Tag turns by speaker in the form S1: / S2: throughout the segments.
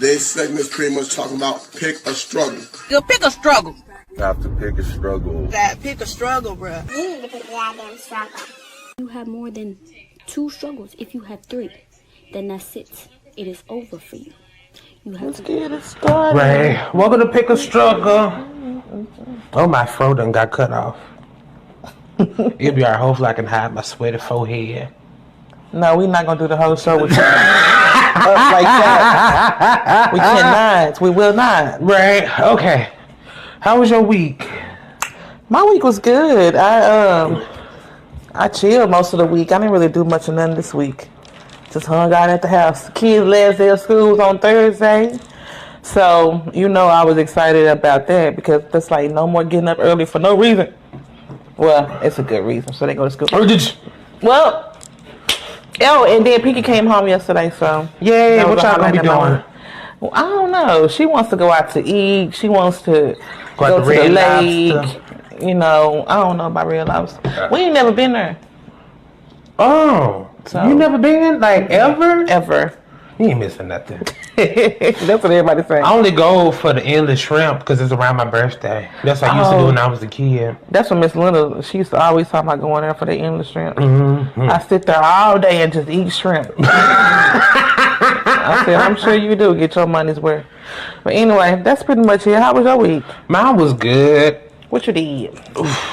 S1: Today's segment is pretty much talking about pick a struggle.
S2: You pick a struggle.
S3: You have to pick a struggle.
S2: That pick a struggle, bruh.
S4: You need to pick the goddamn struggle.
S5: You have more than 2 struggles. If you have 3, then that's it. It is over for you. You have
S6: Let's get it started.
S7: Right. Welcome to Pick a Struggle. Oh, my throat done got cut off. It'll be alright. Hopefully I can hide my sweaty forehead.
S6: No, we're not going to do the whole show with you up like that. We cannot. We will not.
S7: Right. Okay. How was your week?
S6: My week was good. I chilled most of the week. I didn't really do much of nothing this week. Just hung out at the house. Kids' last day of school was on Thursday. So, I was excited about that because that's like no more getting up early for no reason. Well, it's a good reason. So they go to school.
S7: Or did you?
S6: Well, and then Pinky came home yesterday, so.
S7: Yay, what y'all gonna be doing?
S6: Well, I don't know. She wants to go out to eat. She wants to go to the lake. Lobster. I don't know about Red Lobster. We ain't never been there.
S7: Oh. So, you never been? Like, ever?
S6: Ever.
S7: You ain't missing nothing.
S6: That's what everybody saying.
S7: I only go for the endless shrimp because it's around my birthday. That's what I used to do when I was a kid.
S6: That's what Miss Linda, she used to always talk about going there for the endless shrimp.
S7: Mm-hmm.
S6: I sit there all day and just eat shrimp. I said, I'm sure you do get your money's worth. But anyway, that's pretty much it. How was your week?
S7: Mine was good.
S6: What you did?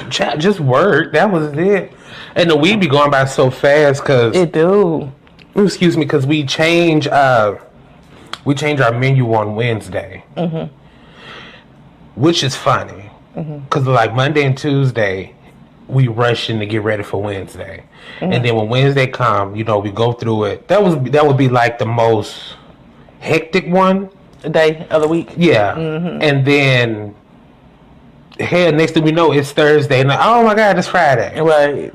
S7: Chat, just work. That was it. And the week be going by so fast because
S6: it do.
S7: Excuse me, because we change our menu on Wednesday, which is funny because like Monday and Tuesday we rush in to get ready for Wednesday, and then when Wednesday come, we go through it. That would be like the most hectic one
S6: day of the week.
S7: Yeah, and then. Hell, next thing we know, it's Thursday, and oh my God, it's Friday.
S6: Right.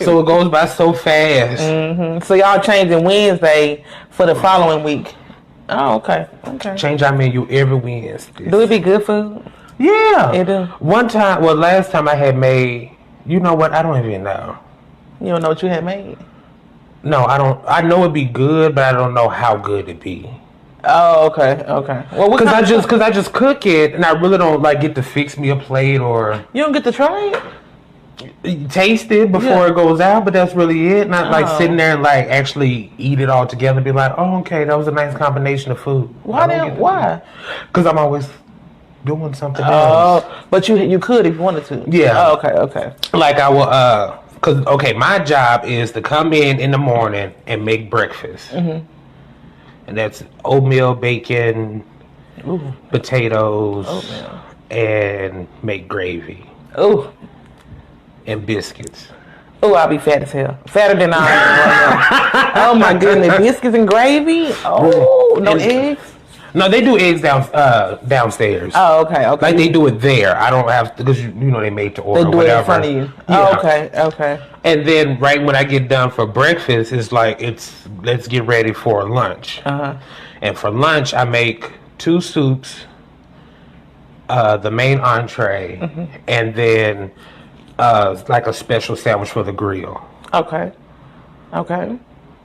S7: So it goes by so fast.
S6: So y'all changing Wednesday for the following week. Oh, okay.
S7: Change our menu every Wednesday.
S6: Do it be good food?
S7: Yeah.
S6: It do.
S7: Last time I had made, you know what? I don't even know.
S6: You don't know what you had made?
S7: No, I don't. I know it'd be good, but I don't know how good it'd be.
S6: Oh, okay. Well,
S7: because I just cook it, and I really don't get to fix me a plate or.
S6: You don't get to try
S7: it. Taste it before it goes out, but that's really it. Not sitting there and actually eat it all together. And be like, oh, okay, that was a nice combination of food.
S6: Why?
S7: Because I'm always doing something else.
S6: Oh, but you could if you wanted to.
S7: Yeah.
S6: Oh, okay.
S7: Like I will. Because my job is to come in the morning and make breakfast. And that's oatmeal, bacon, potatoes, and make gravy.
S6: Ooh.
S7: And biscuits.
S6: Oh, I'll be fat as hell. Fatter than I am. Oh my goodness. Biscuits and gravy? Oh, no eggs?
S7: No, they do eggs downstairs.
S6: Oh, okay.
S7: Like they do it there. I don't have to, because they made to order.
S6: They do it in front of you. Yeah. Oh, okay.
S7: And then right when I get done for breakfast, it's let's get ready for lunch. And for lunch, I make 2 soups, the main entree, and then a special sandwich for the grill.
S6: Okay.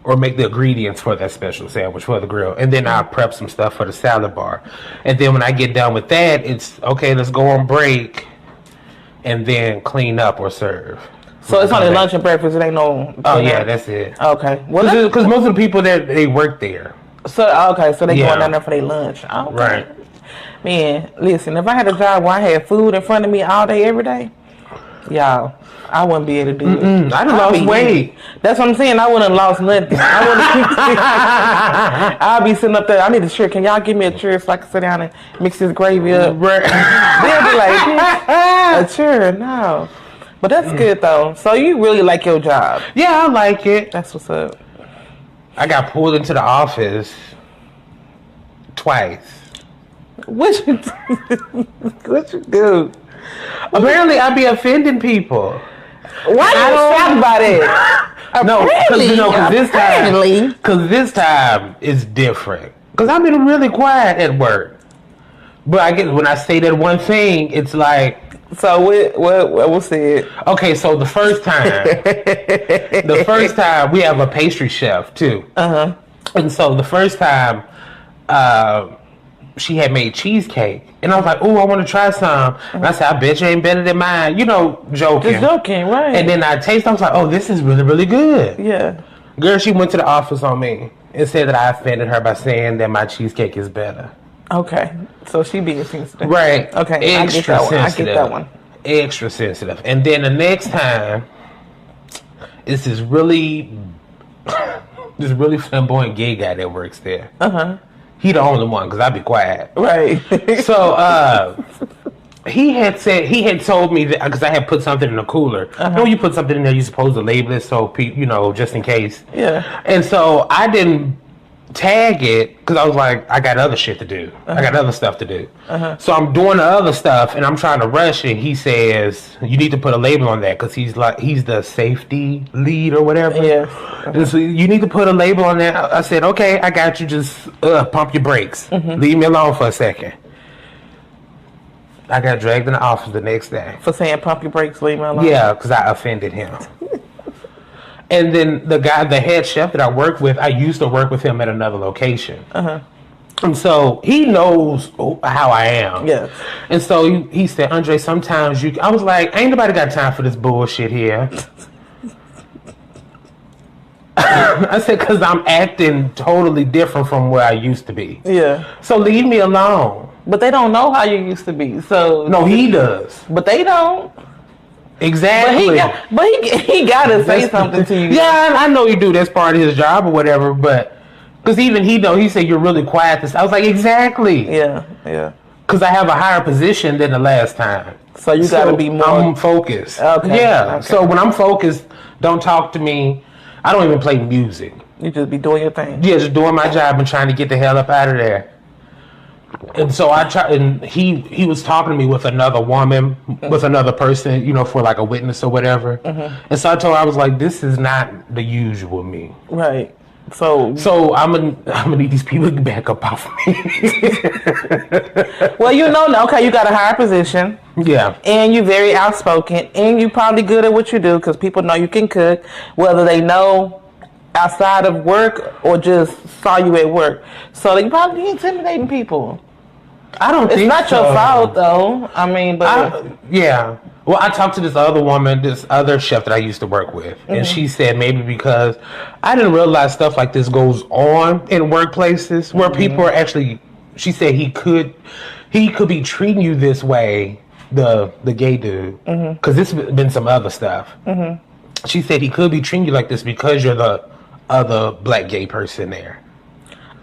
S7: Or make the ingredients for that special sandwich for the grill. And then I'll prep some stuff for the salad bar. And then when I get done with that, it's, okay, let's go on break and then clean up or serve.
S6: So it's only lunch and breakfast, it ain't no...
S7: Oh, yeah, that's it.
S6: Okay.
S7: Because most of the people there, they work there.
S6: So they going down there for their lunch. Okay.
S7: Right.
S6: Man, listen, if I had a job where I had food in front of me all day, every day, y'all... I wouldn't be able to do it.
S7: I'd have lost weight.
S6: That's what I'm saying. I wouldn't have lost nothing. I'll be sitting up there. I need a chair. Can y'all give me a chair so I can sit down and mix this gravy up? They'll be like, a chair? No. But that's good, though. So you really like your job?
S7: Yeah, I like it.
S6: That's what's up.
S7: I got pulled into the office twice.
S6: What you do?
S7: Apparently, I be offending people.
S6: Why are you shocked by that?
S7: No, because this time is different. Because I've been really quiet at work. But I guess when I say that one thing, it's like...
S6: So what was said?
S7: Okay, so the first time we have a pastry chef too. And so the first time she had made cheesecake. And I was like, oh, I want to try some. And I said, I bet you ain't better than mine. You know, joking.
S6: Just joking, right.
S7: And then I tasted, I was like, oh, this is really, really good.
S6: Yeah.
S7: Girl, she went to the office on me and said that I offended her by saying that my cheesecake is better.
S6: Okay. So she being sensitive.
S7: Right.
S6: Okay.
S7: Extra sensitive.
S6: I get that one.
S7: Extra sensitive. And then the next time, it's this really flamboyant gay guy that works there. He the only one, because I be quiet.
S6: Right.
S7: So, he had told me that, because I had put something in the cooler. You know, you put something in there, you're supposed to label it so people, you know, just in case.
S6: Yeah.
S7: And so I didn't tag it because I was like, I got other shit to do. I got other stuff to do. So I'm doing the other stuff and I'm trying to rush it. He says, you need to put a label on that because he's the safety lead or whatever.
S6: Yeah.
S7: And so you need to put a label on that. I said, okay, I got you. Just pump your brakes. Leave me alone for a second. I got dragged in the office the next day.
S6: For saying pump your brakes, leave me alone?
S7: Yeah, because I offended him. And then the head chef that I work with, I used to work with him at another location. And so he knows how I am.
S6: Yeah.
S7: And so he said, Andre, sometimes I was like, ain't nobody got time for this bullshit here. I said, because I'm acting totally different from where I used to be.
S6: Yeah.
S7: So leave me alone.
S6: But they don't know how you used to be. So
S7: no, he does.
S6: But they don't.
S7: Exactly.
S6: But he gotta say something to you.
S7: Yeah, I know you do. That's part of his job or whatever. But because even he said you're really quiet. I was like, exactly.
S6: Yeah, yeah.
S7: Because I have a higher position than the last time.
S6: So you gotta be more.
S7: I'm focused.
S6: Okay.
S7: Yeah.
S6: Okay.
S7: So when I'm focused, don't talk to me. I don't even play music.
S6: You just be doing your thing.
S7: Yeah, just doing my job and trying to get the hell up out of there. And so I tried, and he was talking to me with another woman, with another person, you know, for like a witness or whatever. And so I told her, I was like, this is not the usual me.
S6: Right. So
S7: I'm gonna need these people to back up off me.
S6: Well, you know, okay, you got a higher position.
S7: Yeah. And
S6: you're very outspoken, and you're probably good at what you do because people know you can cook, whether they know outside of work or just saw you at work. So you probably be intimidating people.
S7: I don't think
S6: it's not
S7: so.
S6: your fault though. I mean, but
S7: yeah. Well, I talked to this other woman, this other chef that I used to work with, and she said maybe because I didn't realize stuff like this goes on in workplaces where people are actually. She said he could be treating you this way, the gay dude, because this has been some other stuff. She said he could be treating you like this because you're the other black gay person there.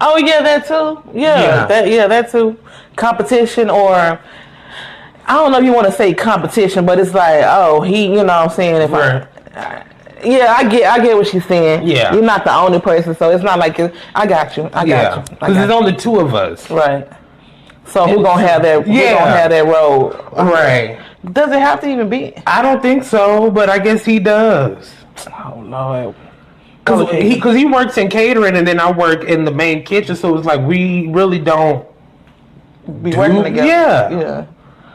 S6: Oh yeah, that too. Yeah. That too. Competition, or I don't know if you want to say competition, but it's like, oh, you know what I'm saying? If I get what she's saying. Yeah. You're not the only person, so it's not like I got you. I got you.
S7: Because there's only two of us.
S6: Right. So who gonna have that?
S7: Yeah.
S6: Who gonna have that role?
S7: Right.
S6: Does it have to even be?
S7: I don't think so, but I guess he does.
S6: Oh Lord.
S7: Because he works in catering and then I work in the main kitchen, so it's like we really don't
S6: be working together. Yeah.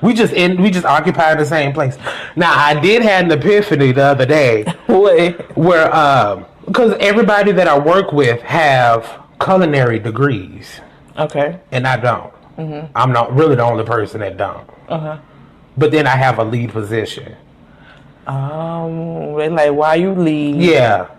S7: We just occupy the same place. Now I did have an epiphany the other day. Where because everybody that I work with have culinary degrees. Okay. And I don't. I'm not really the only person that don't. But then I have a lead position.
S6: They like, why you lead?
S7: Yeah.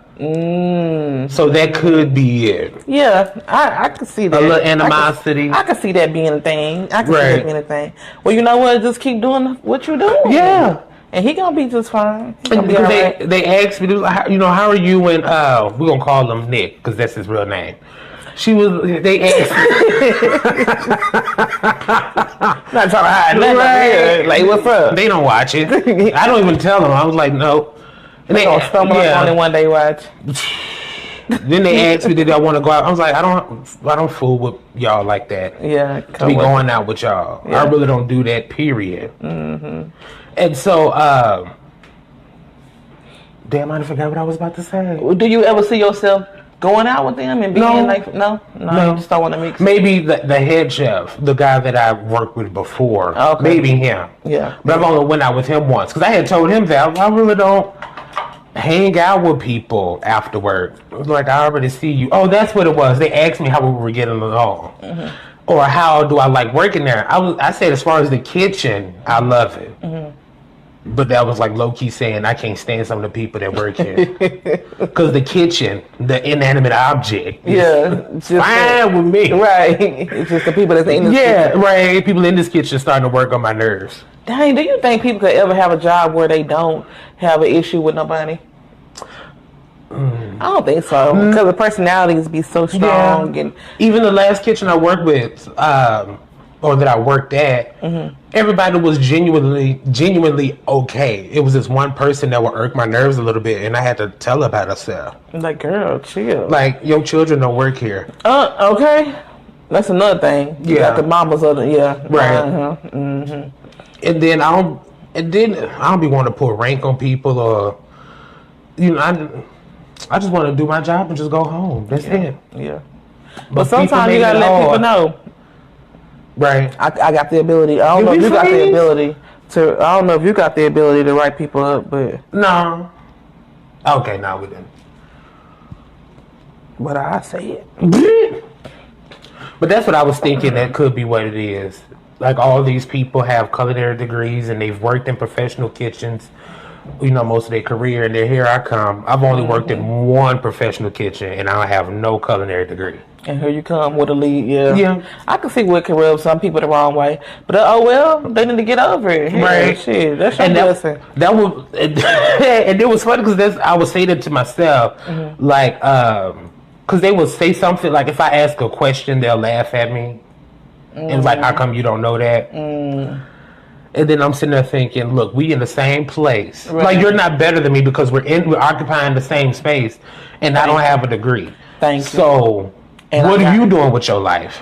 S7: So that could be it.
S6: Yeah, I could see that.
S7: A little animosity.
S6: I could see that being a thing. I could see that being a thing. Well, you know what? Just keep doing what you're doing.
S7: Yeah.
S6: And he gonna be just fine.
S7: They asked me, you know, how are you when we're gonna call him Nick because that's his real name. They asked
S6: not trying to hide nothing. Right. Like, what's up?
S7: They don't watch it. I don't even tell them. I was like, no.
S6: And they gonna stumble up on it one day, watch.
S7: Then they asked me, did I want to go out? I was like, I don't fool with y'all like that.
S6: Yeah.
S7: To be going out with y'all. Yeah. I really don't do that, period. And so, damn, I forgot what I was about to say.
S6: Do you ever see yourself going out with them and being like, no, you just don't want to mix it?
S7: Maybe the head chef, the guy that I worked with before, maybe him.
S6: Yeah.
S7: But I've only went out with him once because I had told him that I really don't hang out with people after work. Like, I already see you. Oh, that's what it was. They asked me how we were getting along. Mm-hmm. Or how do I like working there? I said as far as the kitchen, I love it. Mm-hmm. But that was like low-key saying I can't stand some of the people that work here. Because the kitchen, the inanimate object, is fine with me.
S6: Right. It's just the people that's in this kitchen.
S7: Right. People in this kitchen starting to work on my nerves.
S6: Dang, do you think people could ever have a job where they don't have an issue with nobody? I don't think so. Because the personalities be so strong. And
S7: even the last kitchen I worked with, or that I worked at, everybody was genuinely okay. It was this one person that would irk my nerves a little bit, and I had to tell her about herself.
S6: Like, girl, chill.
S7: Like, your children don't work here.
S6: Okay. That's another thing. You got the mamas of the,
S7: right. And then I don't be wanting to put rank on people, or I just want to do my job and just go home. That's it.
S6: Yeah. But sometimes you gotta let people know.
S7: Right.
S6: I got the ability. I don't know if you got the ability to. I don't know if you got the ability to write people up, but
S7: no. Okay, no, we didn't.
S6: But I say it.
S7: But that's what I was thinking. That could be what it is. Like, all these people have culinary degrees and they've worked in professional kitchens, most of their career, and then here I come. I've only worked in one professional kitchen and I have no culinary degree.
S6: And here you come with a lead, yeah. I can see what can rub some people the wrong way, but they need to get over it. Yeah,
S7: right?
S6: Shit, that's your blessing.
S7: That was, and it was funny because I was saying it to myself, like, because they would say something like, if I ask a question, they'll laugh at me. And it's like, how come you don't know that? And then I'm sitting there thinking, look, we in the same place. Right. Like, you're not better than me because we're occupying the same space, and I don't have a degree.
S6: Thank you.
S7: So, what are you doing with your life?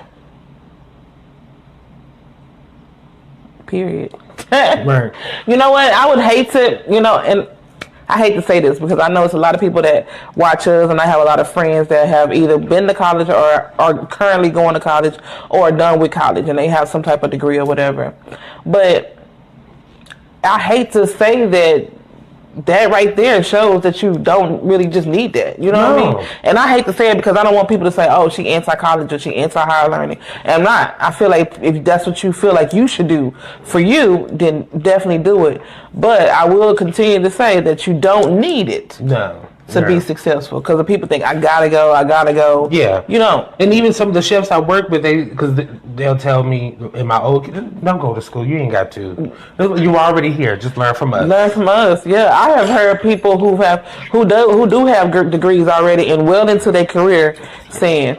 S6: Period.
S7: Right.
S6: You know what? I would hate to, and I hate to say this because I know it's a lot of people that watch us, and I have a lot of friends that have either been to college or are currently going to college or are done with college, and they have some type of degree or whatever. But I hate to say that right there shows that you don't really just need that. You know what I mean? And I hate to say it because I don't want people to say, oh, she anti-college or she anti-higher learning. And I'm not. I feel like if that's what you feel like you should do for you, then definitely do it. But I will continue to say that you don't need it.
S7: No.
S6: To be successful, because the people think I gotta go.
S7: Yeah, and even some of the chefs I work with, they'll tell me in my don't go to school. You ain't got to. You're already here. Just learn from us.
S6: Learn from us. Yeah, I have heard people who do have degrees already and well into their career saying,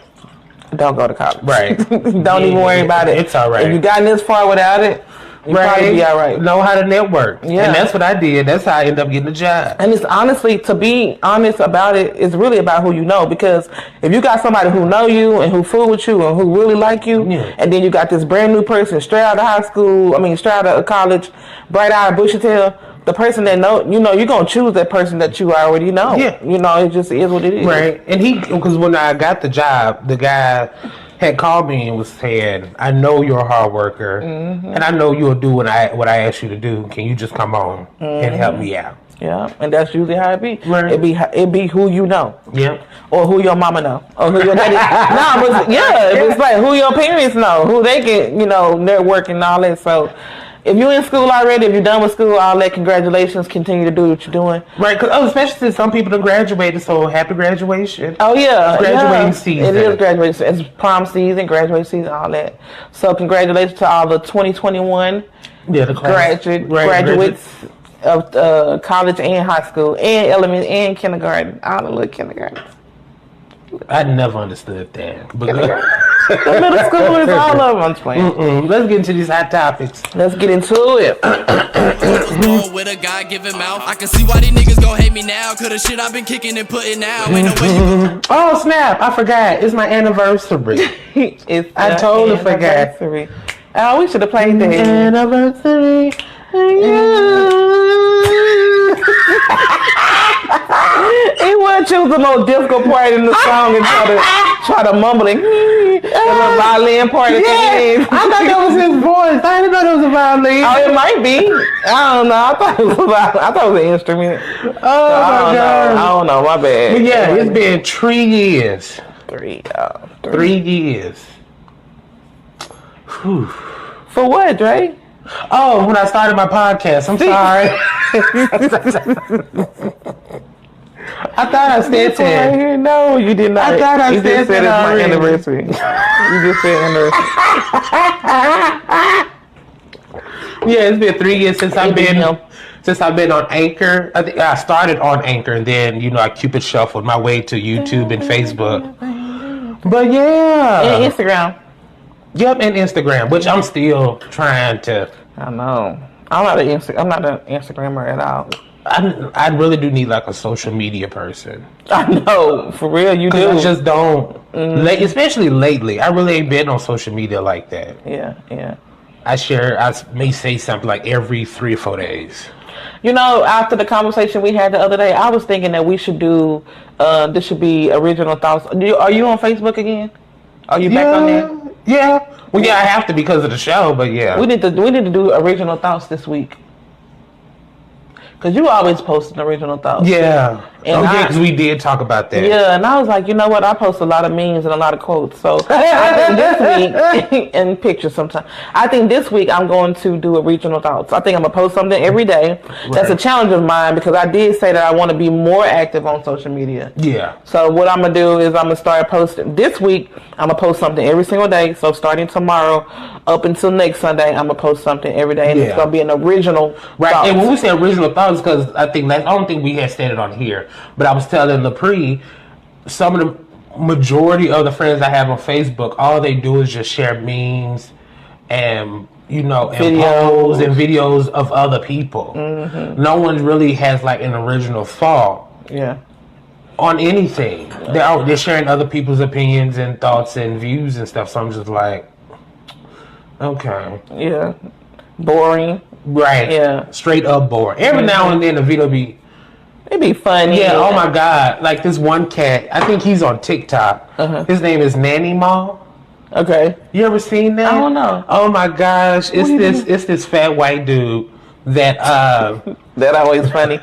S6: "Don't go to college.
S7: Right?
S6: Don't even worry about it.
S7: It's all right.
S6: If you gotten this far without it." You probably be all right.
S7: Know how to network. Yeah. And that's what I did. That's how I ended up getting a job.
S6: And it's honestly, to be honest about it, it's really about who you know. Because if you got somebody who know you and who fool with you and who really like you, and then you got this brand new person straight out of college, bright eyed, bushy tail, the person that you're going to choose that person that you already know. Yeah. It just is what it is.
S7: Right. And because when I got the job, the guy had called me and was saying, I know you're a hard worker, and I know you'll do what I ask you to do. Can you just come on and help me out?
S6: Yeah, and that's usually how it be.
S7: Right.
S6: It be who you know.
S7: Yeah.
S6: Or who your mama know. Or who your daddy. It's like who your parents know. Who they can, network and all that. So if you're in school already, if you're done with school, all that, congratulations. Continue to do what you're doing.
S7: Right, especially since some people have graduated, so happy graduation.
S6: Oh, yeah.
S7: Graduating season.
S6: It is graduation. It's prom season, graduation season, all that. So congratulations to all the 2021 graduates of college and high school and elementary and kindergarten. All the little kindergarten.
S7: I never understood that. But
S6: the middle schoolers, all of them. I'm playing.
S7: Let's get into these hot topics.
S6: Let's get into it.
S8: With a God-given mouth, I can see why these niggas gon' hate me now. Cause the shit I've been kicking and putting out. Ain't no way you...
S7: Oh snap! I forgot. It's my anniversary. I totally forgot.
S6: Oh, we should have played that.
S7: Anniversary.
S6: He would choose the most difficult part in the song and try to mumble it. little violin part at the end.
S7: I thought that was his voice. I didn't know that was a violin.
S6: Oh, it might be. I don't know. I thought it was a violin. I thought it was an instrument.
S7: Oh my God.
S6: I don't know. My bad.
S7: But yeah, it's been 3 years.
S6: 3
S7: years. Whew.
S6: For what, Dre?
S7: Oh, when I started my podcast. I'm sorry. I thought I said that.
S6: No, you did not.
S7: I thought I said
S6: it's my anniversary. You just said anniversary.
S7: Yeah, it's been 3 years since I've been on Anchor. I think I started on Anchor, and then I Cupid shuffled my way to YouTube and Facebook. But yeah,
S6: and Instagram.
S7: Yep, and Instagram, which I'm still trying to.
S6: I know. I'm not an Instagrammer at all.
S7: I really do need like a social media person.
S6: I know, for real, you do.
S7: I just don't. Especially lately, I really ain't been on social media like that.
S6: Yeah.
S7: I may say something like every 3 or 4 days.
S6: After the conversation we had the other day, I was thinking that we should do. This should be original thoughts. Are you on Facebook again? Are you back on there?
S7: Yeah. Well, yeah, I have to because of the show, but yeah.
S6: We need to do original thoughts this week. Because you always post an original thought.
S7: Yeah. Because we did talk about that.
S6: Yeah, and I was like, you know what? I post a lot of memes and a lot of quotes. So I think this week, and pictures sometimes. I think this week I'm going to do original thoughts. I think I'm going to post something every day. Right. That's a challenge of mine because I did say that I want to be more active on social media. Yeah. So what I'm going to do is I'm going to start posting. This week, I'm going to post something every single day. So starting tomorrow up until next Sunday, I'm going to post something every day. And it's going to be an original thought.
S7: And when we say original thoughts, because I don't think we had said it on here, but I was telling Lepre, some of the majority of the friends I have on Facebook, all they do is just share memes and and posts and videos of other people. Mm-hmm. No one really has like an original thought. Yeah. On anything. They're sharing other people's opinions and thoughts and views and stuff. So I'm just like, okay. Yeah. Boring. Right. Yeah. Straight up boring. Every now and then the video it'd be funny. Yeah, oh my God. Like this one cat, I think he's on TikTok. Uh-huh. His name is Nanny Ma. Okay. You ever seen that? I don't know. Oh my gosh. It's this fat white dude that
S6: that always funny.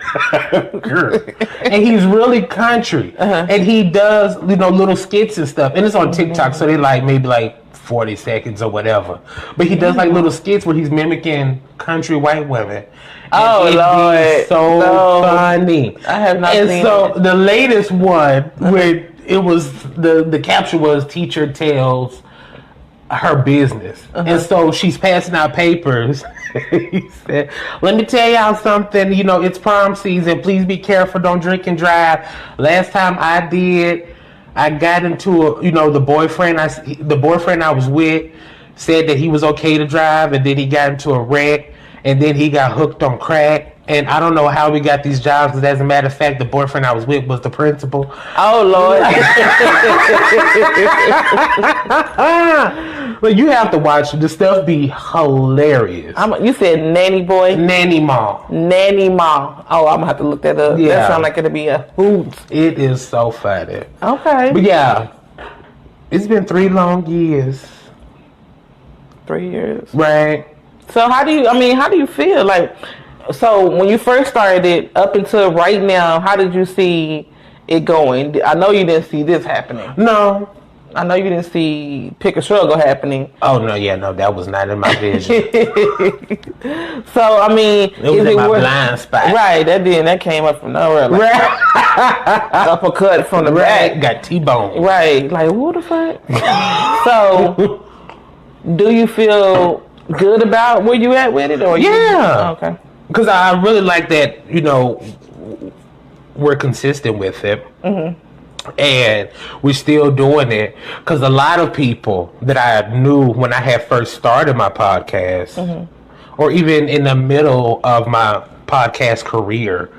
S7: And he's really country. Uh-huh. And he does, little skits and stuff. And it's on TikTok, so they maybe 40 seconds or whatever. But he does little skits where he's mimicking country white women. And Lord. So funny. I have not seen it. And so the latest one where it was the caption was teacher tells her business. And so she's passing out papers. He said, let me tell y'all something, it's prom season, please be careful, don't drink and drive. Last time I did, I got into the boyfriend I was with said that he was okay to drive, and then he got into a wreck, and then he got hooked on crack. And I don't know how we got these jobs, because as a matter of fact, the boyfriend I was with was the principal. Oh, Lord. But you have to watch the stuff be hilarious. You said Nanny Boy? Nanny Ma. Nanny Ma. Oh, I'm going to have to look that up. Yeah. That sounds like it'll be a hoot. It is so funny. Okay. But yeah, it's been 3 long years. 3 years. Right. So how do you feel? So when you first started it, up until right now, how did you see it going? I know you didn't see this happening. No. I know you didn't see Pick a Struggle happening. Oh, no, that was not in my vision. So, it was in my blind spot. Right, that came up from nowhere. Right. Uppercut from the back. Got T-bone. Right, what the fuck? So, do you feel good about where you at with it? Or yeah. Okay. Because I really like that, we're consistent with it. Mm-hmm. And we're still doing it. Because a lot of people that I knew when I had first started my podcast, or even in the middle of my podcast career,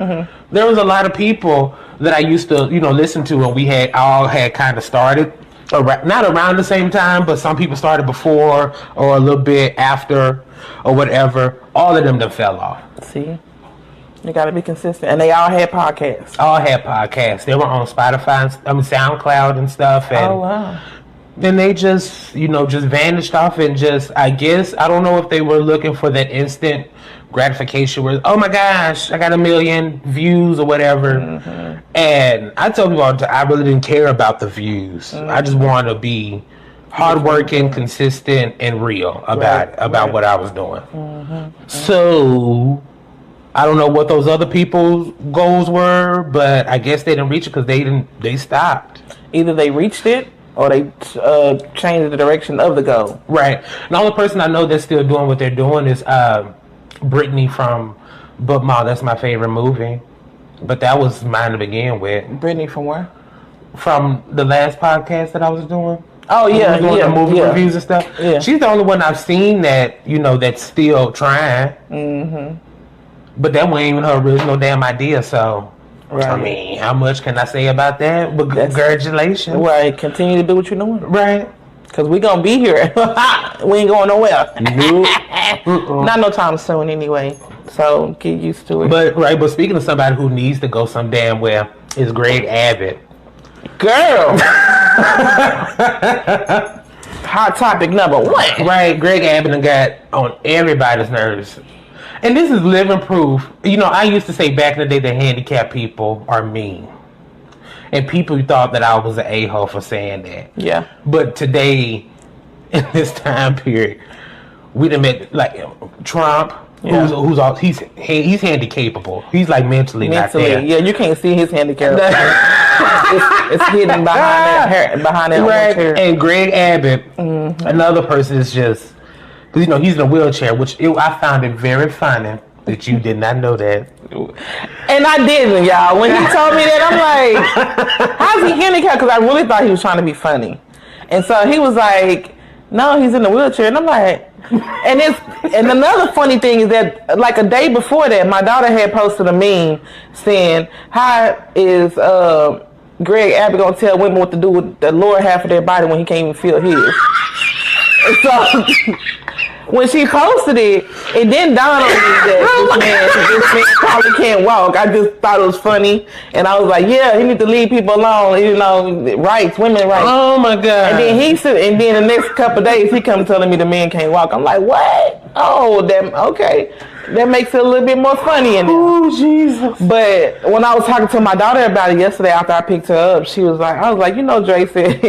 S7: there was a lot of people that I used to, listen to, and we all had kind of started. Not around the same time, but some people started before or a little bit after or whatever. All of them done fell off. See? You got to be consistent. And they all had podcasts. All had podcasts. They were on Spotify, SoundCloud and stuff. And, oh, wow. then they just, just vanished off and just, I guess, I don't know if they were looking for that instant gratification where, oh my gosh, I got 1 million views or whatever. Mm-hmm. And I tell people all the time, I really didn't care about the views. Mm-hmm. I just wanted to be hardworking, consistent, and real about what I was doing. Mm-hmm. So I don't know what those other people's goals were, but I guess they didn't reach it because they stopped.
S6: Either they reached it or they changed the direction of the goal. Right.
S7: The only person I know that's still doing what they're doing is Brittany from Book Mall. That's my favorite movie. But that was mine to begin with.
S6: Brittany from where?
S7: From the last podcast that I was doing.
S6: Oh, yeah.
S7: Doing the movie reviews and stuff. Yeah. She's the only one I've seen that, that's still trying. Mm-hmm. But that wasn't even her original damn idea, so... Right. I mean, how much can I say about that? But congratulations.
S6: Right. Continue to do what you're doing.
S7: Right.
S6: Because we're going to be here. We ain't going nowhere. Nope. Not no time soon anyway. So get used to it.
S7: But speaking of somebody who needs to go some damn where, is Greg Abbott.
S6: Girl. Hot topic number 1.
S7: Right. Greg Abbott got on everybody's nerves. And this is living proof. I used to say back in the day that handicapped people are mean. And people thought that I was an a-hole for saying that.
S6: Yeah.
S7: But today, in this time period, we done met, like, Trump, he's handicapable. He's, like, mentally not there.
S6: Yeah, you can't see his handicap. it's hidden behind that
S7: right. Chair. And Greg Abbott, another person is just... Because, he's in a wheelchair, which I found it very funny that you did not know that.
S6: And I didn't, y'all. When he told me that, I'm like, how's he handicapped? Because I really thought he was trying to be funny. And so he was like, no, he's in a wheelchair. And I'm like, and another funny thing is that, like a day before that, my daughter had posted a meme saying, how is Greg Abbott going to tell women what to do with the lower half of their body when he can't even feel his? So... When she posted it didn't dawn on me that this man probably can't walk. I just thought it was funny. And I was like, yeah, he need to leave people alone. Rights, women rights.
S7: Oh, my God.
S6: And then the next couple of days, he come telling me the man can't walk. I'm like, what? Oh, okay. That makes it a little bit more funny in there.
S7: Oh, Jesus.
S6: But when I was talking to my daughter about it yesterday after I picked her up, I was like, Dre said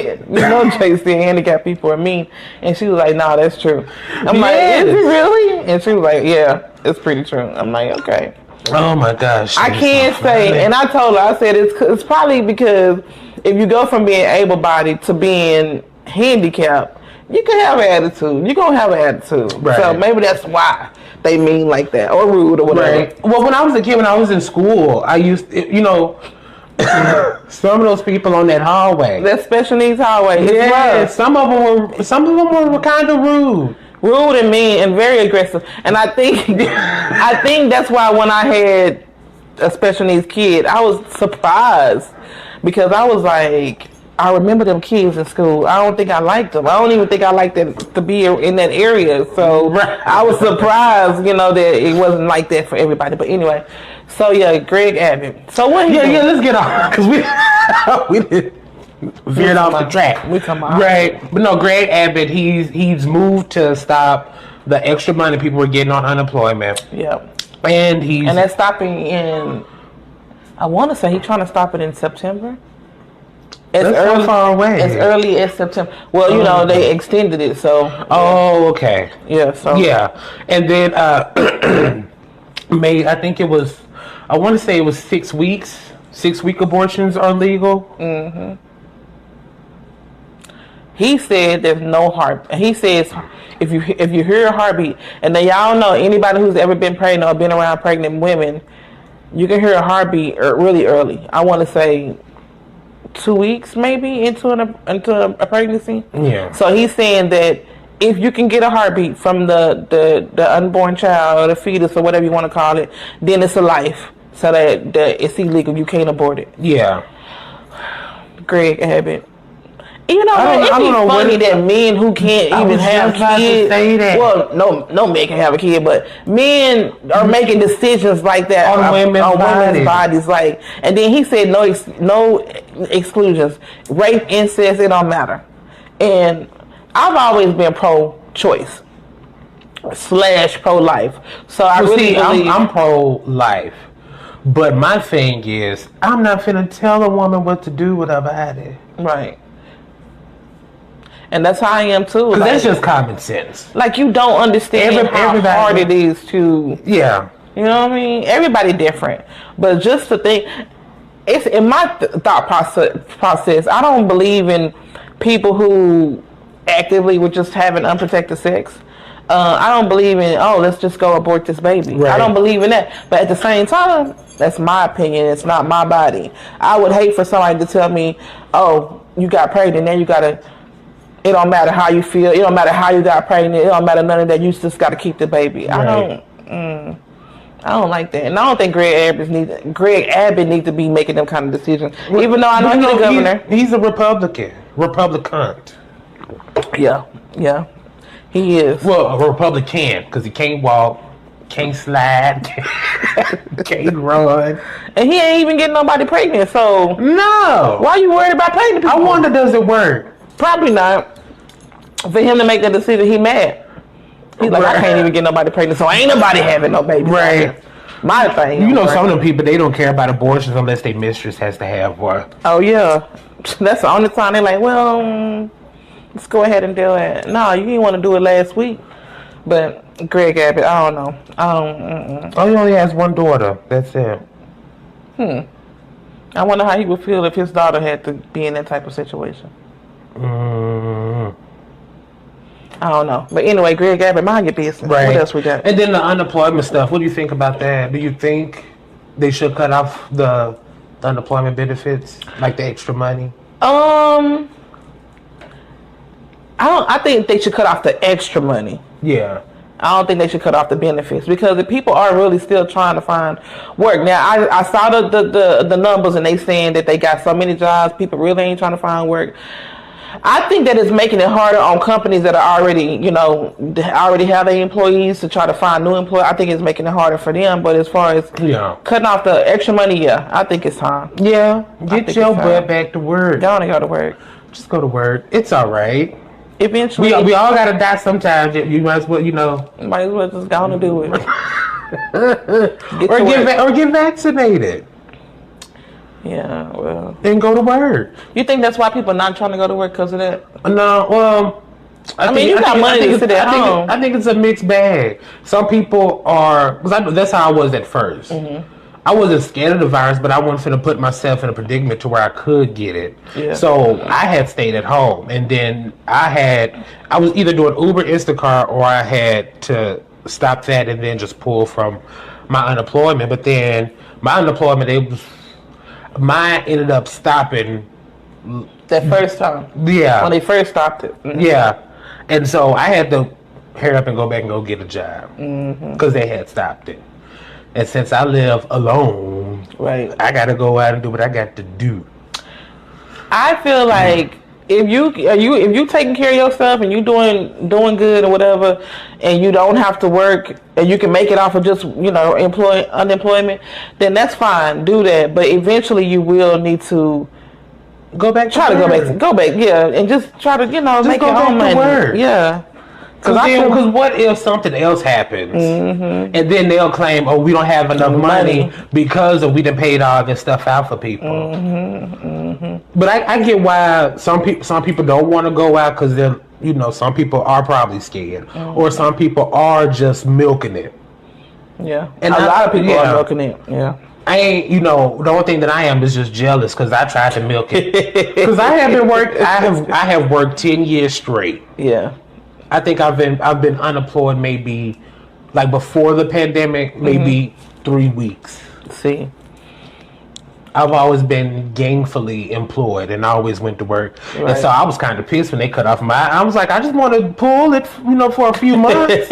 S6: handicapped people are mean. And she was like, no, that's true. I'm like, is it really? And she was like, yeah, it's pretty true. I'm like, okay.
S7: Oh, my gosh.
S6: I can't say, and I told her, I said, it's probably because if you go from being able-bodied to being handicapped, you can have an attitude. You're going to have an attitude. Right. So maybe that's why they mean like that, or rude, or whatever.
S7: Right. Well, when I was a kid, when I was in school, I used, some of those people on that hallway.
S6: That special needs hallway.
S7: Yeah, some of them were kind of rude.
S6: Rude and mean and very aggressive. And I think that's why when I had a special needs kid, I was surprised because I was like, I remember them kids in school. I don't think I liked them. I don't even think I liked them to be in that area. So I was surprised, that it wasn't like that for everybody. But anyway, so yeah, Greg Abbott. So what?
S7: Let's get on because we did veered off the track.
S6: We talking about
S7: right, but no, Greg Abbott. He's moved to stop the extra money people were getting on unemployment.
S6: Yeah,
S7: and
S6: that's stopping in. I want to say he's trying to stop it in September.
S7: That's so far away.
S6: As early as September. Well, they extended it, so.
S7: Oh, okay.
S6: Yeah, so.
S7: Yeah. And then, I think it was, I want to say it was 6 weeks. 6-week abortions are legal.
S6: Mm-hmm. He said there's no heart. He says if you hear a heartbeat, and then y'all know anybody who's ever been pregnant or been around pregnant women, you can hear a heartbeat really early. I want to say 2 weeks maybe into a pregnancy.
S7: Yeah.
S6: So he's saying that if you can get a heartbeat from the unborn child or the fetus or whatever you want to call it, then it's a life. So that it's illegal. You can't abort it.
S7: Yeah.
S6: Greg Abbott. It'd be funny that men who can't even have kids. Well, no man can have a kid, but men are making decisions like that
S7: on women's
S6: bodies. Like, and then he said no exclusions. Rape, incest, it don't matter. And I've always been pro-choice / pro-life. So I really believe...
S7: I'm pro-life. But my thing is, I'm not finna tell a woman what to do with her body.
S6: Right. And that's how I am too.
S7: Because that's just common sense.
S6: Like, you don't understand how hard it is to...
S7: Yeah.
S6: You know what I mean? Everybody different. But just to think... It's in my thought process, I don't believe in people who actively were just having unprotected sex. I don't believe in, let's just go abort this baby. Right. I don't believe in that. But at the same time, that's my opinion. It's not my body. I would hate for somebody to tell me, you got pregnant, then you got to, it don't matter how you feel. It don't matter how you got pregnant. It don't matter none of that. You just got to keep the baby. Right. I don't like that. And I don't think Greg Abbott needs to be making them kind of decisions. Even though I know he's the governor.
S7: He's a Republican. Republican.
S6: Yeah. He is.
S7: Well, a Republican, because he can't walk, can't slide, can't run.
S6: And he ain't even getting nobody pregnant, so...
S7: No!
S6: Why are you worried about pregnant people?
S7: I wonder, does it work?
S6: Probably not. For him to make that decision, he mad. He's like, I can't even get nobody pregnant, so ain't nobody having no baby.
S7: Right.
S6: My thing.
S7: You know, some of them people, they don't care about abortions unless their mistress has to have one.
S6: Oh, yeah. That's the only time they're like, well, let's go ahead and do it. No, you didn't want to do it last week. But Greg Abbott, I don't know.
S7: Oh, he only has one daughter. That's it.
S6: I wonder how he would feel if his daughter had to be in that type of situation. I don't know. But anyway, Greg Abbott, mind your business. Right. What else we got?
S7: And then the unemployment stuff. What do you think about that? Do you think they should cut off the unemployment benefits? Like the extra money?
S6: I think they should cut off the extra money.
S7: Yeah.
S6: I don't think they should cut off the benefits because the people are really still trying to find work. Now, I saw the numbers and they saying that they got so many jobs. People really ain't trying to find work. I think that it's making it harder on companies that are already, already have their employees to try to find new employees. I think it's making it harder for them. But as far as cutting off the extra money, I think it's time.
S7: Yeah, get your butt back to work.
S6: Don't go to work.
S7: Just go to work. It's all right.
S6: Eventually,
S7: we all gotta die sometimes. You might as well,
S6: might as well just go on and do it.
S7: or get vaccinated.
S6: Yeah, well.
S7: Then go to work.
S6: You think that's why people are not trying to go to work because of that?
S7: No, well, I mean, you got money to sit at home. I think it's a mixed bag. Some people are, because that's how I was at first. Mm-hmm. I wasn't scared of the virus, but I wasn't going to put myself in a predicament to where I could get it. Yeah. So I had stayed at home, and then I was either doing Uber, Instacart, or I had to stop that and then just pull from my unemployment. But then my unemployment, mine ended up stopping
S6: that first time.
S7: Yeah,
S6: when they first stopped it. Mm-hmm.
S7: Yeah, and so I had to hurry up and go back and go get a job because they had stopped it. And since I live alone, right, I got to go out and do what I got to do.
S6: I feel like if you taking care of yourself and you doing good or whatever, and you don't have to work and you can make it off of just unemployment, then that's fine. Do that, but eventually you will need to go back. Go back, yeah, and just try to just make your own money. Work. Yeah.
S7: Because what if something else happens and then they'll claim, we don't have enough money because we done paid all this stuff out for people. But I get why some people don't want to go out because they're, some people are probably scared or some people are just milking it.
S6: Yeah, and a lot of people are milking it. Yeah.
S7: I ain't, the only thing that I am is just jealous because I tried to milk it. Because I have worked 10 years straight.
S6: Yeah.
S7: I think I've been unemployed maybe like before the pandemic, maybe 3 weeks.
S6: See,
S7: I've always been gainfully employed and I always went to work. Right. And so I was kind of pissed when they cut off I was like, I just want to pull it, for a few months.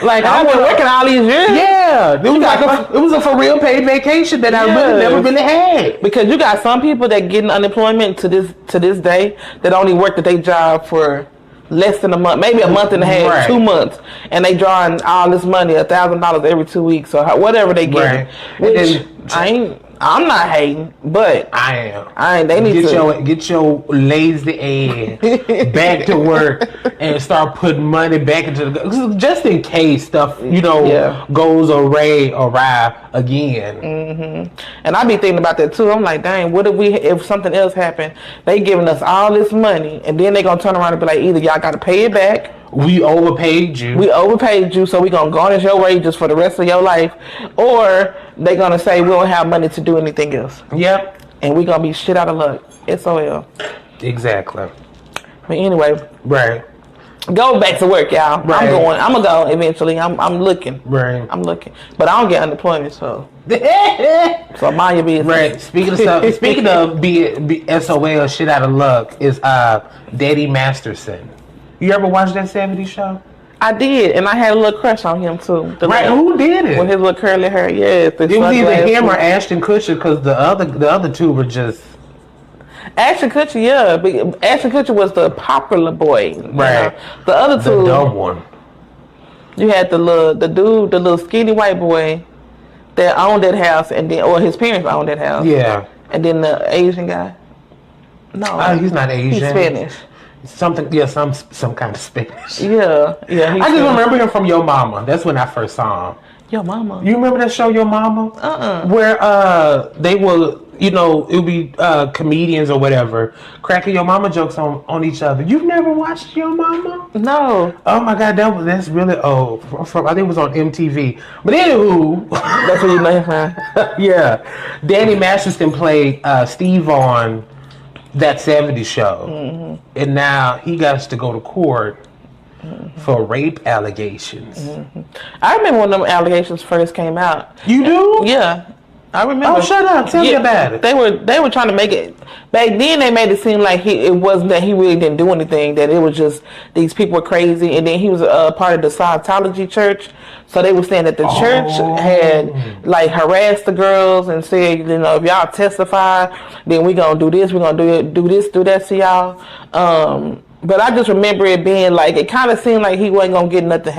S7: Like
S6: I've been working all these years.
S7: Yeah, it was a for real paid vacation that I never really had.
S6: Because you got some people that getting unemployment to this day that only worked at their job for less than a month, maybe a month and a half, right. 2 months, and they drawing all this money, $1,000 every 2 weeks or whatever they get. Right. Which I'm not hating, but
S7: I am.
S6: They need to
S7: get your lazy ass back to work and start putting money back into the just in case stuff goes awry again.
S6: Mm-hmm. And I be thinking about that too. I'm like, dang, what if something else happened? They giving us all this money, and then they gonna turn around and be like, either y'all got to pay it back.
S7: We overpaid you,
S6: so we gonna garnish your wages for the rest of your life, or they gonna say we don't have money to do anything else.
S7: Yep.
S6: And we gonna be shit out of luck. SOL.
S7: Exactly.
S6: But anyway,
S7: right.
S6: Go back to work, y'all.
S7: Right.
S6: I'm gonna go eventually. I'm looking.
S7: Right.
S6: I'm looking, but I don't get unemployment, so mind your business.
S7: Right. Speaking of be SOL shit out of luck is Daddy Masterson. You ever watched that 70s show?
S6: I did, and I had a little crush on him too.
S7: Who did it?
S6: With his little curly hair, yes.
S7: It was either him or Ashton Kutcher, because the other two were just...
S6: Ashton Kutcher, yeah. Ashton Kutcher was the popular boy.
S7: Right.
S6: The other two...
S7: The dumb one.
S6: You had the little skinny white boy that owned that house, or his parents owned that house.
S7: Yeah.
S6: And then the Asian guy. No.
S7: He's not Asian.
S6: He's Spanish.
S7: Something, yeah, some kind of Spanish.
S6: Yeah.
S7: I just remember him from Yo Mama. That's when I first saw him.
S6: Yo Mama.
S7: You remember that show, Yo Mama? Where they will, it would be comedians or whatever cracking Yo Mama jokes on each other. You've never watched Yo Mama?
S6: No.
S7: Oh my God, that's really old. I think it was on MTV. But anywho,
S6: that's what you know him from.
S7: Yeah, Danny Masterson played Steve on that 70s show, and now he got to go to court for rape allegations.
S6: I remember when them allegations first came out.
S7: You do?
S6: Yeah, I remember.
S7: Oh, shut up! Tell me about it.
S6: They were trying to make it. Back then, they made it seem like it wasn't that he really didn't do anything. That it was just these people were crazy, and then he was a part of the Scientology church. So they were saying that the church had like harassed the girls and said, if y'all testify, then we gonna do this. We're gonna do that to y'all. But I just remember it being like, it kind of seemed like he wasn't gonna get nothing.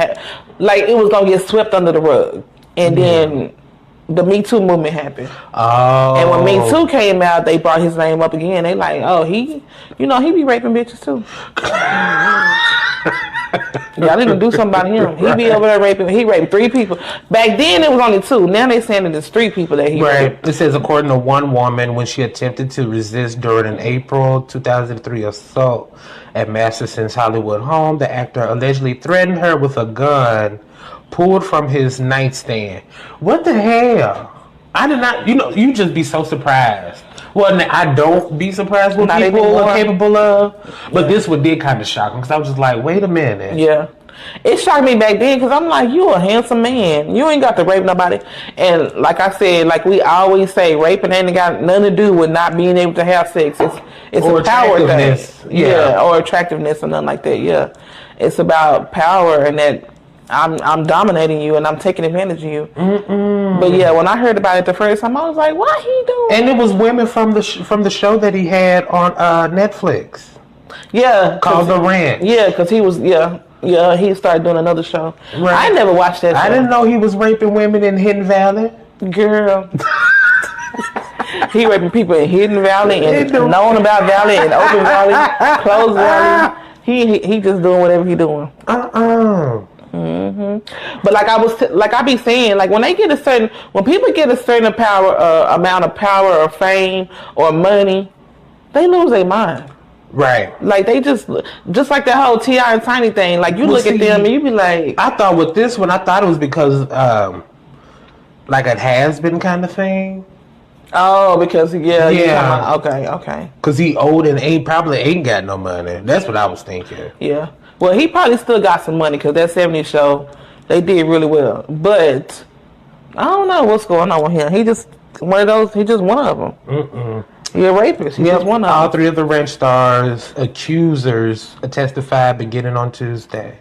S6: Like it was gonna get swept under the rug, and then the Me Too movement happened.
S7: Oh.
S6: And when Me Too came out, they brought his name up again. They like, oh, he be raping bitches too. Y'all didn't do something about him. He be over there raping. He raped 3 people. Back then it was only 2. Now they saying that it's 3 people that he raped.
S7: It says according to one woman, when she attempted to resist during an April 2003 assault at Masterson's Hollywood home, the actor allegedly threatened her with a gun pulled from his nightstand. What the hell? I did not. You just be so surprised. Well, I don't be surprised what people are capable of, but this one did kind of shock me because I was just like, wait a minute.
S6: Yeah. It shocked me back then because I'm like, you a handsome man. You ain't got to rape nobody. And like I said, like we always say, raping ain't got nothing to do with not being able to have sex. It's a power thing. Yeah, or attractiveness or nothing like that. Yeah. It's about power and that I'm dominating you and I'm taking advantage of you. But yeah, when I heard about it the first time, I was like, "What he doing?"
S7: And it was women from the show that he had on Netflix.
S6: Yeah,
S7: called The Rant.
S6: Yeah, because he was he started doing another show. Right. I never watched that show.
S7: I didn't know he was raping women in Hidden Valley.
S6: Girl. He raping people in Hidden Valley and known about Valley and Open Valley, Closed Valley. He just doing whatever he doing. But like I be saying, like when people get a certain amount of power or fame or money, they lose their mind.
S7: Right.
S6: Like they just like that whole T.I. and Tiny thing. Like you look at them and you be like,
S7: I thought with this one, I thought it was because like a has-been kind of thing.
S6: Oh, because yeah. Okay.
S7: Because he old and probably ain't got no money. That's what I was thinking.
S6: Yeah. Well, he probably still got some money because that 70s show, they did really well. But I don't know what's going on with him. He just one of those. He just one of them. He's a rapist. He's just one of them.
S7: All 3 of the Ranch stars' accusers testified beginning on Tuesday,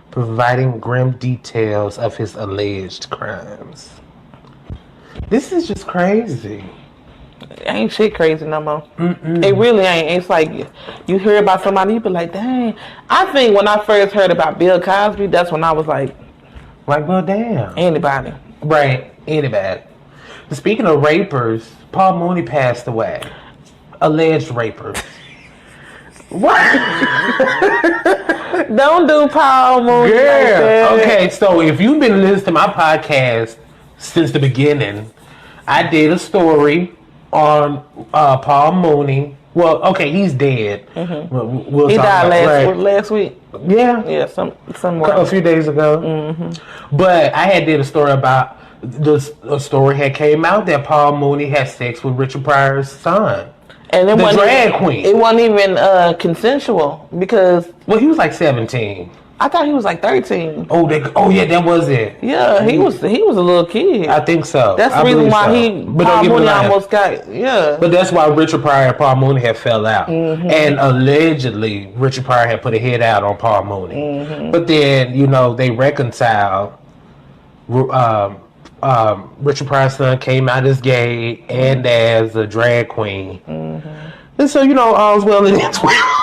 S7: providing grim details of his alleged crimes. This is just crazy.
S6: Ain't shit crazy no more. It really ain't. It's like you hear about somebody, you be like, dang. I think when I first heard about Bill Cosby, that's when I was like,
S7: well, damn.
S6: Anybody.
S7: Right. Anybody. Speaking of rapers, Paul Mooney passed away. Alleged rapers. What?
S6: Don't do Paul Mooney.
S7: Girl.
S6: Like that.
S7: Okay, so if you've been listening to my podcast since the beginning, I did a story on Paul Mooney. Well, okay, he's dead.
S6: Mm-hmm.
S7: We'll
S6: He
S7: talk
S6: died
S7: about
S6: last week.
S7: Yeah,
S6: some more.
S7: A few days ago. Mm-hmm. But I had did a story about a story had came out that Paul Mooney had sex with Richard Pryor's son.
S6: And it
S7: the
S6: wasn't
S7: drag queen.
S6: It wasn't even consensual because
S7: he was like 17.
S6: I thought he was like 13.
S7: Oh yeah, that was it.
S6: Yeah, he was a little kid.
S7: I think so.
S6: That's the reason why Paul Mooney almost got But
S7: that's why Richard Pryor and Paul Mooney had fell out, and allegedly Richard Pryor had put a hit out on Paul Mooney. But then they reconciled. Richard Pryor's son came out as gay and as a drag queen, and so all's well in its well.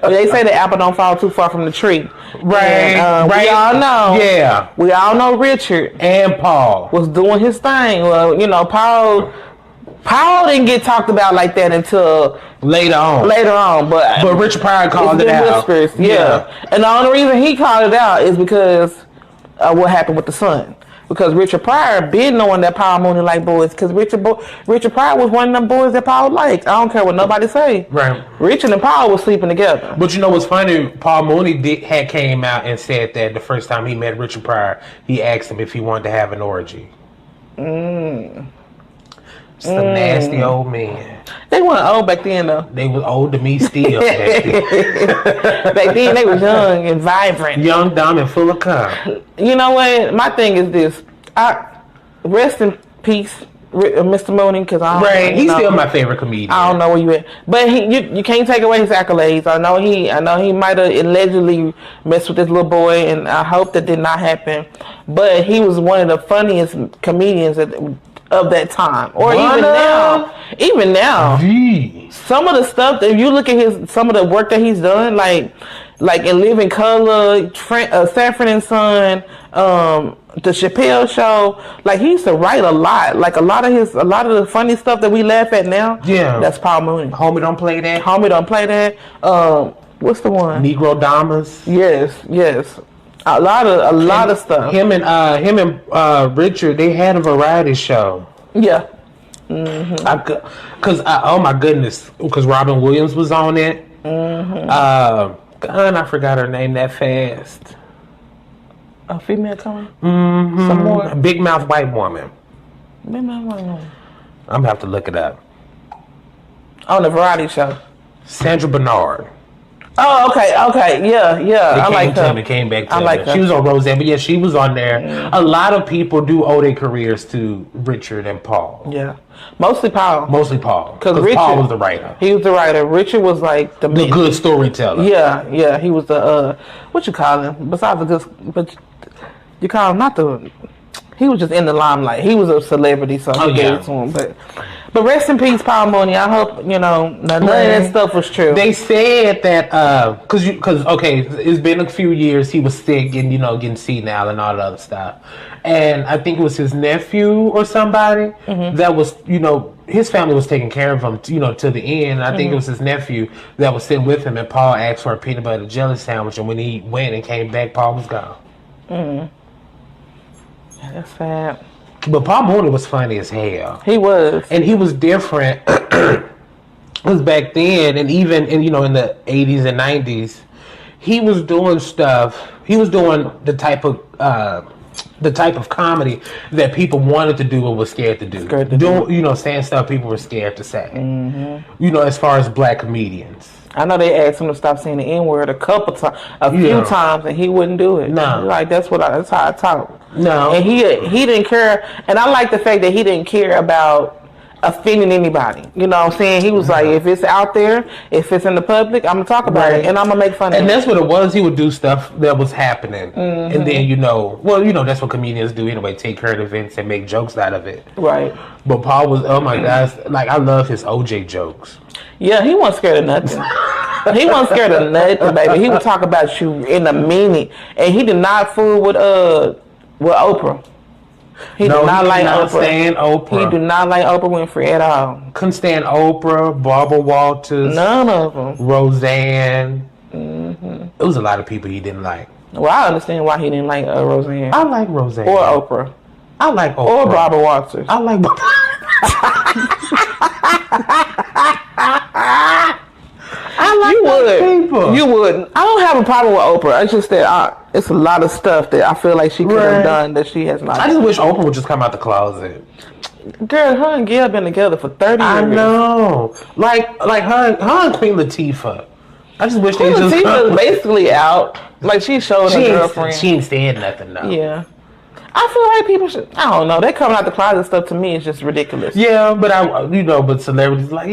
S6: They say the apple don't fall too far from the tree.
S7: Right,
S6: and,
S7: right.
S6: We all know.
S7: Yeah.
S6: We all know Richard
S7: and Paul
S6: was doing his thing. Well, Paul didn't get talked about like that until
S7: later on. But Richard Pryor called it out.
S6: Whispers, yeah. And the only reason he called it out is because what happened with the son. Because Richard Pryor been knowing that Paul Mooney liked boys. Because Richard Pryor was one of them boys that Paul liked. I don't care what nobody say.
S7: Right.
S6: Richard and Paul was sleeping together.
S7: But what's funny? Paul Mooney had came out and said that the first time he met Richard Pryor, he asked him if he wanted to have an orgy. Some nasty old men.
S6: They weren't old back then, though.
S7: They was old to me still.
S6: Back then, they was young and vibrant.
S7: Young, dumb, and full of cum.
S6: You know what? My thing is this. Rest in peace, Mr. Mooney, because
S7: he's still my favorite comedian.
S6: I don't know where you at, but you can't take away his accolades. I know he might have allegedly messed with this little boy, and I hope that did not happen. But he was one of the funniest comedians of that time, or even now. Some of the stuff that you look at some of the work that he's done, like in Living Color, Sanford and Son, the Chappelle Show, like he used to write a lot. Like a lot of the funny stuff that we laugh at now. Yeah, that's Paul Mooney.
S7: Homie Don't Play That.
S6: What's the one?
S7: Negro Damas.
S6: Yes. A lot of stuff.
S7: Him and Richard, they had a variety show.
S6: Yeah.
S7: Oh my goodness, because Robin Williams was on it. I forgot her name that fast.
S6: A female coming? Some more?
S7: Big mouth white woman.
S6: Big mouth white woman.
S7: I'm gonna have to look it up.
S6: On the variety show.
S7: Sandra Bernard.
S6: Oh, okay, yeah. I like her.
S7: It came back to her. She was on Roseanne, but yeah, she was on there. A lot of people do owe their careers to Richard and Paul.
S6: Yeah, mostly Paul.
S7: Because Paul was the writer.
S6: He was the writer. Richard was like the
S7: good storyteller.
S6: Yeah. He was the what you call him? Besides the good, but you call him not the. He was just in the limelight. He was a celebrity, so he gave it to him. But rest in peace, Paul Mooney. I hope none of that stuff was true.
S7: They said that because it's been a few years. He was sick and getting senile and all that other stuff. And I think it was his nephew or somebody that was his family was taking care of him to the end. I think it was his nephew that was sitting with him, and Paul asked for a peanut butter jelly sandwich, and when he went and came back, Paul was gone.
S6: That's sad.
S7: But Paul Mooney was funny as hell.
S6: He was.
S7: And he was different. Because back then, and even in the 80s and 90s, he was doing stuff. He was doing the type of comedy that people wanted to do but was scared to do. Saying stuff people were scared to say. As far as black comedians.
S6: I know they asked him to stop saying the N-word a few times, and he wouldn't do it.
S7: No,
S6: like that's how I talk.
S7: No,
S6: and he didn't care, and I like the fact that he didn't care about offending anybody. You know what I'm saying? He was like, if it's out there, if it's in the public, I'm gonna talk about it, and I'm gonna make fun of it.
S7: And that's what it was. He would do stuff that was happening, and then that's what comedians do anyway: take current events and make jokes out of it.
S6: Right.
S7: But Paul was, oh my gosh, like I love his OJ jokes.
S6: Yeah, he wasn't scared of nothing. He wasn't scared of nothing, baby. He would talk about you in a minute, and he did not fool with Oprah. He do not like
S7: cannot
S6: Oprah.
S7: stand Oprah.
S6: He do not like Oprah Winfrey at all.
S7: Couldn't stand Oprah, Barbara Walters,
S6: None of them.
S7: Roseanne. It was a lot of people he didn't like.
S6: Well, I understand why he didn't like Roseanne.
S7: I like Roseanne.
S6: Or Oprah.
S7: I like Oprah.
S6: Or Barbara Walters.
S7: I like people.
S6: You wouldn't. I don't have a problem with Oprah. It's just that it's a lot of stuff that I feel like she could have done that she has not.
S7: I just wish Oprah would just come out the closet.
S6: Girl, her and Gail been together for 30 years.
S7: I know. Like her and Queen Latifah. I just wish
S6: Queen
S7: they just
S6: Latifah's basically out. Like she showed her girlfriend.
S7: She ain't saying nothing though.
S6: Yeah. I feel like people should. I don't know. They coming out the closet stuff to me is just ridiculous.
S7: Yeah, but but celebrities like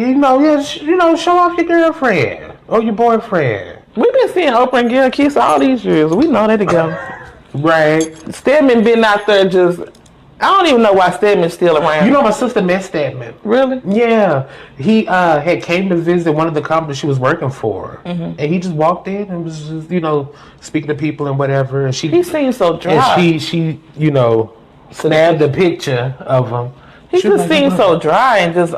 S7: show off your girlfriend or your boyfriend.
S6: We've been seeing Oprah and Gail kiss all these years. We know they together.
S7: Right.
S6: Stedman been out there just. I don't even know why Stedman's still around.
S7: You know my sister met Stedman.
S6: Really?
S7: Yeah. He had came to visit one of the companies she was working for, and he just walked in and was just speaking to people and whatever. And
S6: he seems so dry.
S7: And she snapped a picture of him.
S6: He just seems so dry and just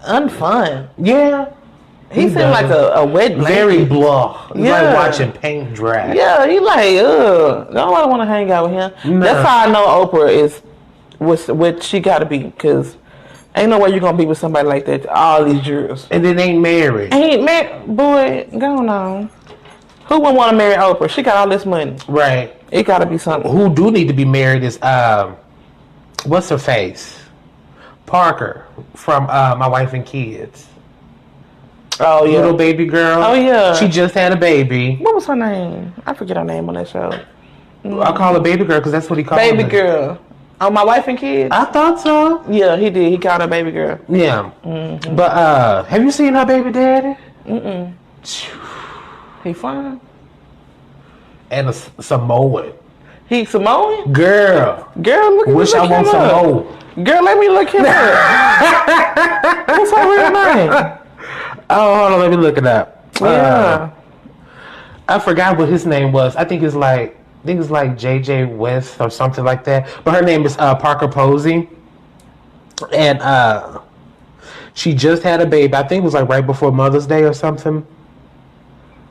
S6: unfun.
S7: Yeah.
S6: He seemed like a wet blanket.
S7: Very blah. It's like watching paint dry.
S6: Yeah, he like, nobody want to hang out with him. No. That's how I know Oprah is what she got to be, because ain't no way you're going to be with somebody like that all these years.
S7: And then ain't married.
S6: Ain't married. Boy, go on. Who wouldn't want to marry Oprah? She got all this money.
S7: Right.
S6: It got to be something.
S7: Who do need to be married is, what's her face? Parker from My Wife and Kids.
S6: Oh, yeah.
S7: Little baby girl.
S6: Oh, yeah.
S7: She just had a baby.
S6: What was her name? I forget her name on that show.
S7: I call her baby girl because that's what he called her.
S6: Baby girl. Oh, My Wife and Kids?
S7: I thought so.
S6: Yeah, he did. He called her baby girl.
S7: Yeah. Mm-hmm. But have you seen her baby daddy?
S6: Mm-mm. He fine?
S7: And a Samoan.
S6: He Samoan?
S7: Girl,
S6: look at
S7: wish I want some more.
S6: Girl, let me look him up. What's her real name?
S7: Oh, hold on, let me look it up.
S6: Yeah.
S7: I forgot what his name was. I think it's like JJ West or something like that. But her name is Parker Posey. And she just had a baby. I think it was like right before Mother's Day or something.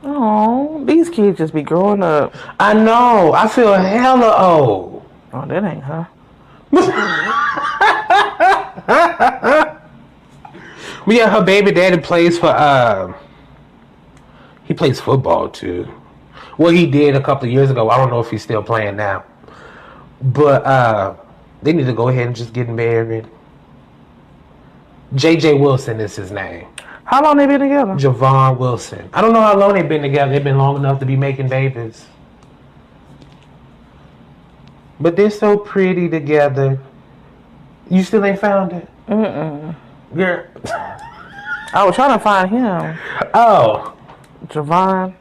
S6: Oh, these kids just be growing up.
S7: I know. I feel hella old.
S6: Oh, that ain't her.
S7: But yeah, her baby daddy plays for he plays football too. Well, he did a couple of years ago. I don't know if he's still playing now. But they need to go ahead and just get married. JJ Wilson is his name.
S6: How long they been together?
S7: Javon Wilson. I don't know how long they've been together. They've been long enough to be making babies. But they're so pretty together. You still ain't found it?
S6: Mm-mm.
S7: Girl.
S6: I was trying to find him.
S7: Oh.
S6: Javon.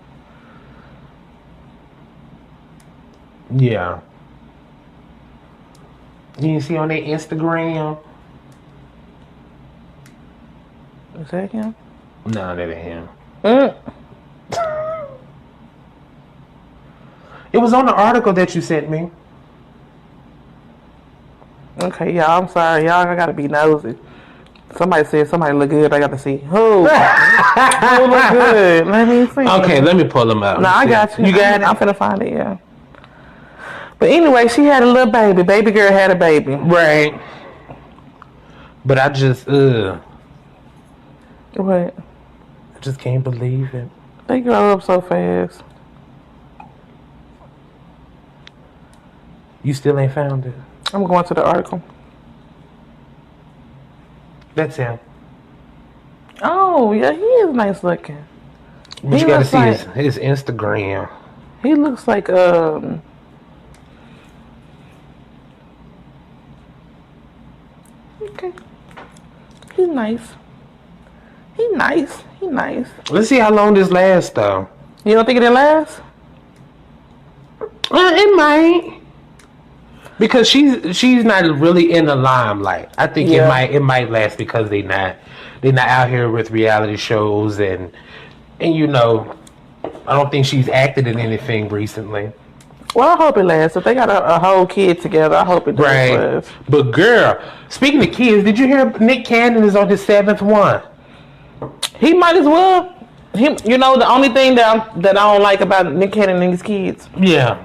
S7: Yeah. You see on their Instagram?
S6: Is that him?
S7: No, that ain't him. It was on the article that you sent me.
S6: Okay, y'all, I'm sorry. Y'all, I gotta be nosy. Somebody said somebody look good. I got to see. Who? Who look good? Let me see.
S7: Okay, let me pull them out.
S6: No, I got you.
S7: You got it?
S6: I'm finna find it, yeah. But anyway, she had a little baby. Baby girl had a baby.
S7: Right. But I just,
S6: What?
S7: I just can't believe it.
S6: They grow up so fast.
S7: You still ain't found it.
S6: I'm going to the article.
S7: That's him.
S6: Oh, yeah, he is nice looking.
S7: But you gotta see his Instagram.
S6: He looks like, okay. He's nice. He nice.
S7: Let's see how long this lasts, though.
S6: You don't think it'll last?
S7: It might. Because she's not really in the limelight. I think it might last because they're not out here with reality shows and I don't think she's acted in anything recently.
S6: Well, I hope it lasts. If they got a whole kid together, I hope it does last.
S7: But girl, speaking of kids, did you hear Nick Cannon is on his 7th one?
S6: He might as well. You know, the only thing that I don't like about Nick Cannon and his kids.
S7: Yeah.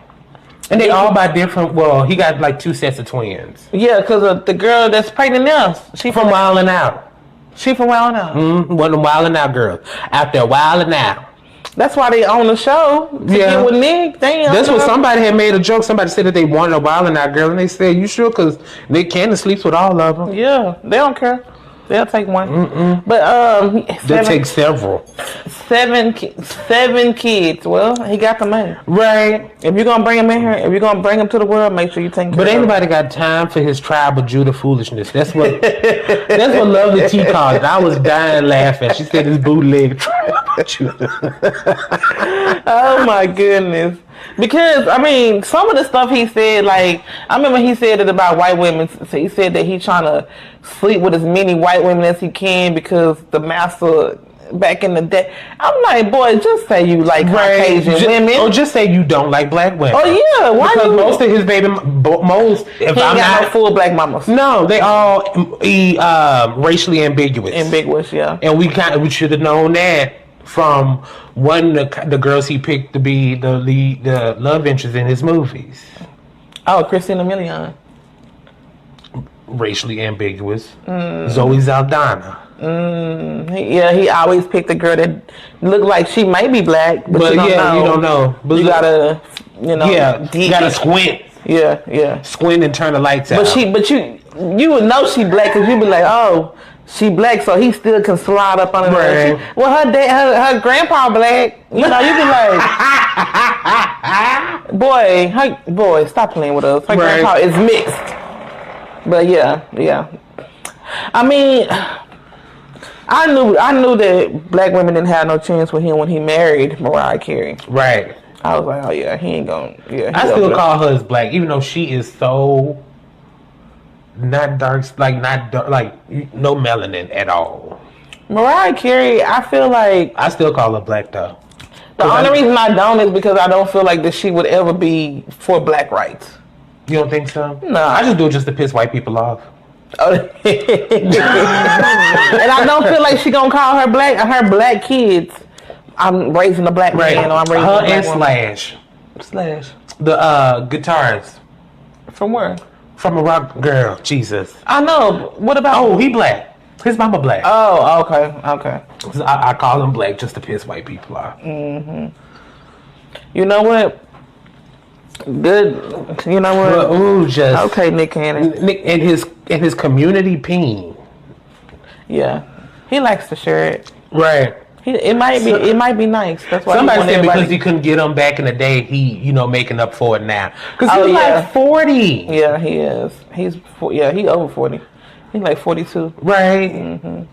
S7: And they all by different, well, he got like 2 sets of twins.
S6: Yeah, because the girl that's pregnant now, she
S7: From Wildin' Out.
S6: She from Wildin' Out.
S7: Mm-hmm. One of them Wildin' Out girls. Out there Wildin' Out.
S6: That's why they own the show. To get with Nick.
S7: That's what somebody had made a joke. Somebody said that they wanted a Wildin' Out girl. And they said, you sure? Because Nick Cannon sleeps with all of them.
S6: Yeah, they don't care. They'll take one. But
S7: they'll take several.
S6: 7 kids. Well, he got the money.
S7: Right.
S6: If you're going to bring him in here, if you're going to bring him to the world, make sure you take care
S7: But
S6: of him.
S7: anybody got time for his tribal Judah foolishness. That's what Lovely T called it. I was dying laughing. She said his bootleg tribal Judah.
S6: Oh my goodness. Because, I mean, some of the stuff he said, like, I remember he said it about white women. So he said that he's trying to sleep with as many white women as he can because the master back in the day. I'm like, boy, just say you like Caucasian women.
S7: Or just say you don't like black women.
S6: Oh, yeah. Why
S7: because
S6: you?
S7: most of his baby, if
S6: he ain't got no full black mamas.
S7: No, they all racially ambiguous.
S6: Ambiguous, yeah.
S7: And we should have known that from one of the girls he picked to be the love interest in his movies.
S6: Oh, Christina Milian.
S7: Racially ambiguous. Zoe Saldana.
S6: He always picked a girl that looked like she may be black, but you don't know. But you gotta, you
S7: gotta squint.
S6: Yeah.
S7: Squint and turn the lights out.
S6: But you would know she black because you'd be like, oh, she black, so he still can slide up under her. Well, her grandpa black. You know, you be like, boy, stop playing with us. Her grandpa is mixed. But yeah. I mean, I knew that black women didn't have no chance with him when he married Mariah Carey.
S7: Right.
S6: I was like, oh yeah, he ain't gonna. Yeah,
S7: I still call her as black, even though she is so not dark, like no melanin at all.
S6: Mariah Carey, I feel like
S7: I still call her black though.
S6: The only reason I don't is because I don't feel like that she would ever be for black rights.
S7: You don't think so?
S6: No,
S7: I just do it just to piss white people off.
S6: And I don't feel like she gonna call her black kids. I'm raising a black man, or I'm raising
S7: her
S6: a black
S7: and
S6: woman.
S7: Slash the guitarist
S6: from where?
S7: From a rock girl. Jesus,
S6: I know. What about?
S7: Oh, he black. His mama black.
S6: Oh, okay.
S7: I call him black just to piss white people off.
S6: You know what? Good. You know what?
S7: Well, just
S6: okay, Nick Cannon.
S7: Nick and his community peen.
S6: Yeah, he likes to share it.
S7: Right.
S6: It might be nice. That's why
S7: somebody said because he couldn't get them back in the day, he making up for it now. Because he's like 40.
S6: Yeah, he is. He's over 40. He's like 42.
S7: Right.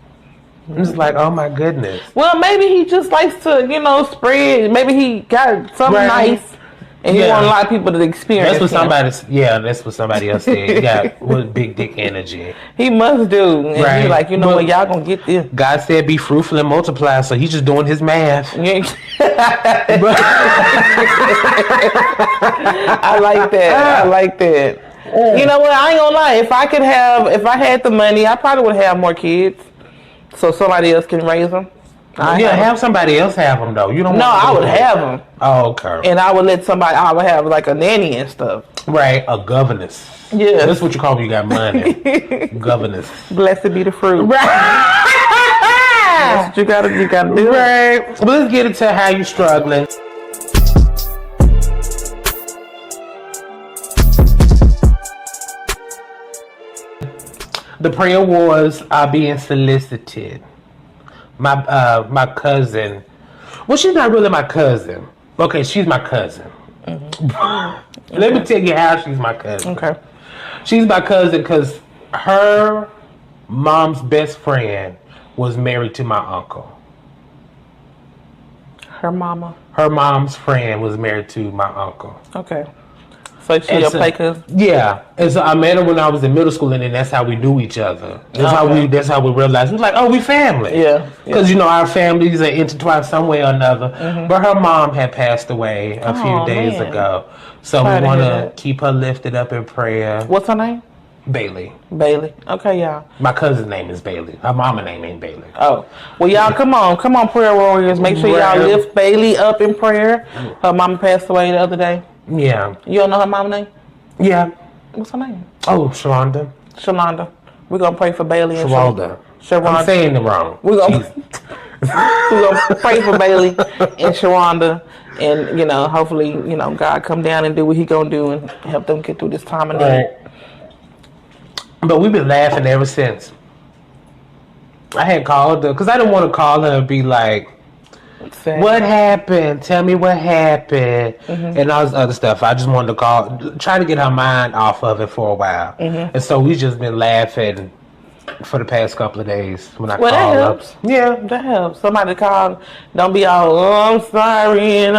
S7: It's like, oh my goodness.
S6: Well, maybe he just likes to, spread. Maybe he got something nice. And you want a lot of people to experience. That's
S7: what somebody else said. He got big dick energy.
S6: He must do. And he's like, what, y'all gonna get this.
S7: God said be fruitful and multiply, so he's just doing his math.
S6: I like that. You know what? I ain't gonna lie. If I had the money, I probably would have more kids. So somebody else can raise them.
S7: Have somebody else have them though. You don't.
S6: No, I would have them.
S7: Oh, okay.
S6: And I would let somebody. I would have like a nanny and stuff.
S7: Right, a governess.
S6: Yeah,
S7: that's what you call when you got money. Governess.
S6: Blessed be the fruit.
S7: Right.
S6: That's what you gotta do.
S7: Right. But let's get into how you struggling. The prayer awards are being solicited. My cousin. Well, she's not really my cousin. Okay, she's my cousin. Mm-hmm. Let me tell you how she's my cousin.
S6: Okay.
S7: She's my cousin because her mom's best friend was married to my uncle.
S6: Her mama?
S7: Her mom's friend was married to my uncle.
S6: Okay. So she your play cousin?
S7: Yeah. And so I met her when I was in middle school, and then that's how we knew each other. That's how we realized. We was like, oh, we family.
S6: Yeah.
S7: Because, our families are intertwined some way or another. Mm-hmm. But her mom had passed away a few days ago. So we want to keep her lifted up in prayer.
S6: What's her name?
S7: Bailey.
S6: Okay, y'all.
S7: My cousin's name is Bailey. Her mama name ain't Bailey.
S6: Oh. Well, y'all, come on, prayer warriors. Make sure y'all lift Bailey up in prayer. Her mama passed away the other day.
S7: Yeah.
S6: You don't know her mama name?
S7: Yeah.
S6: What's her name?
S7: Oh, Shalonda.
S6: We're going to pray for Bailey and
S7: Sharonda. I'm saying it wrong.
S6: We're going to pray for Bailey and Sharonda. And, hopefully, God come down and do what he going to do and help them get through this time of need.
S7: But we've been laughing ever since. I had called her because I didn't want to call her and be like, what happened? Tell me what happened. Mm-hmm. And all this other stuff. I just wanted to try to get her mind off of it for a while. Mm-hmm. And so we just been laughing for the past couple of days when I called
S6: that helps.
S7: up. Yeah,
S6: that helps. Somebody call. Don't be all, I'm sorry, and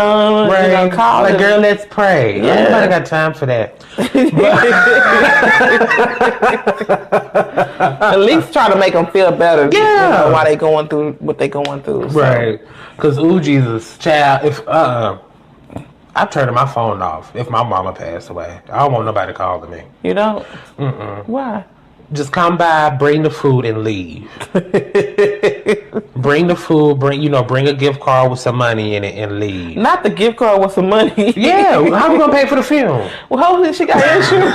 S6: call.
S7: Like, girl, let's pray. Yeah. Nobody got time for that.
S6: At least try to make them feel better. Yeah, why they going through what they going through. So.
S7: Right. Because, Jesus, child, if I'm turning my phone off if my mama passed away. I don't want nobody calling me.
S6: You don't?
S7: Mm-mm.
S6: Why?
S7: Just come by, bring the food, and leave. Bring the food, bring a gift card with some money in it and leave.
S6: Not the gift card with some money.
S7: Yeah, how we gonna pay for the funeral?
S6: Well, hopefully she got insurance.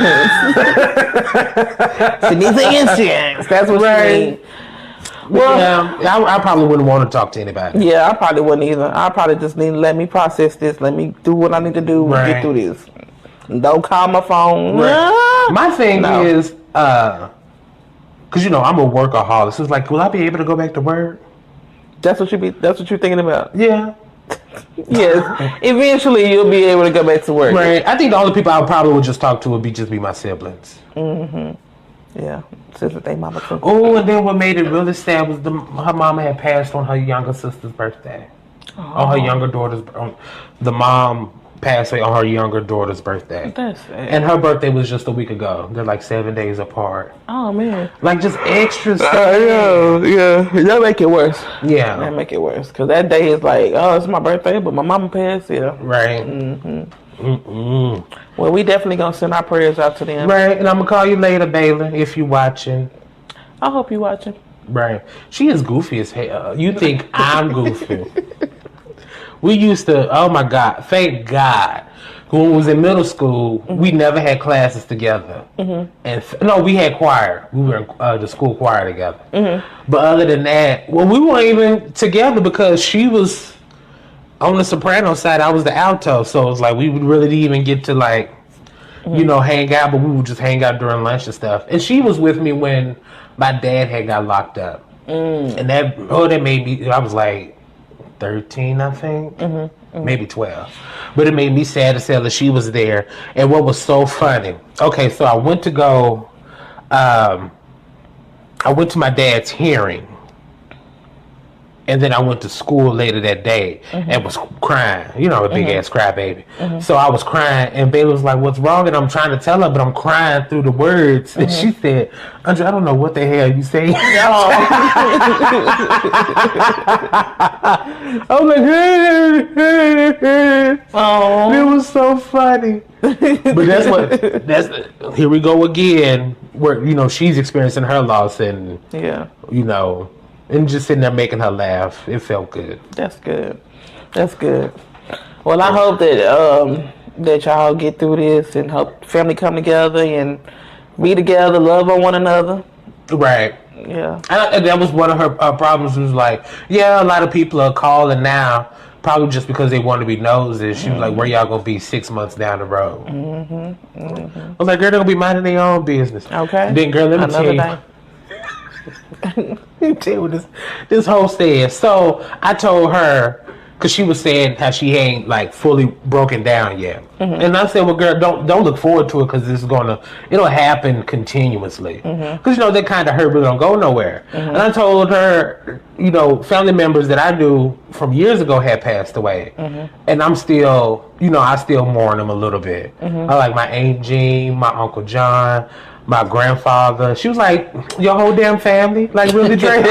S6: She needs the insurance. That's what she needs.
S7: Well, yeah, I probably wouldn't want to talk to anybody.
S6: Yeah, I probably wouldn't either. I probably just need to let me process this. Let me do what I need to do and get through this. Don't call my phone.
S7: Right. My thing is, because I'm a workaholic. So it's like, will I be able to go back to work?
S6: That's what you're thinking about.
S7: Yeah.
S6: Yes. Eventually, you'll be able to go back to work.
S7: Right. I think the only people I probably would just talk to would just be my siblings.
S6: Mm-hmm. Yeah. Since they mama too.
S7: Oh, and then what made it really sad was her mama had passed on her younger sister's birthday. Oh. On her younger daughter's. The mom passed away on her younger daughter's birthday.
S6: That's sad.
S7: And her birthday was just a week ago. They're like 7 days apart.
S6: Oh, man.
S7: Like, just extra sad.
S6: Yeah. That make it worse.
S7: Yeah.
S6: That make it worse. Because that day is like, oh, it's my birthday, but my mama passed. Yeah.
S7: Right.
S6: Mm-hmm. Mm-mm. Well, we definitely going to send our prayers out to them.
S7: Right. And I'm going to call you later, Bailey, if you watching.
S6: I hope you watching.
S7: Right. She is goofy as hell. You think I'm goofy. We used to, oh my God, thank God. When we was in middle school, we never had classes together. Mm-hmm. And no, we had choir. We were in the school choir together. Mm-hmm. But other than that, well, we weren't even together because she was on the soprano side. I was the alto. So it was like we would really didn't even get to hang out, but we would just hang out during lunch and stuff. And she was with me when my dad had got locked up. And that made me, I was like 13, I think. Maybe 12. But it made me sad to say that she was there. And what was so funny, okay, so I went to my dad's hearing. And then I went to school later that day and was crying. A big ass crybaby. So I was crying, and Bailey was like, "What's wrong?" And I'm trying to tell her, but I'm crying through the words. And she said, "Andre, I don't know what the hell you saying." I'm like, "Oh, it was so funny." But here we go again, where she's experiencing her loss, and and just sitting there making her laugh. It felt good.
S6: That's good. Well, I hope that y'all get through this and hope family come together and be together, love on one another.
S7: Right.
S6: Yeah.
S7: And that was one of her problems. Was like, a lot of people are calling now, probably just because they want to be nosy. She was like, where y'all going to be 6 months down the road? I was like, girl, they're going to be minding their own business. Okay. Then, girl, let me tell you. Let me tell you what this whole said. So I told her, Because she was saying how she ain't like fully broken down yet. And I said, well, girl, don't look forward to it because it'll happen continuously. Because, you know, that kind of hurt really don't go nowhere. And I told her, you know, family members that I knew from years ago had passed away. And I'm still, you know, I still mourn them a little bit. I like my Aunt Jean, my Uncle John, my grandfather. She was like, your whole damn family? Like, really, Dre?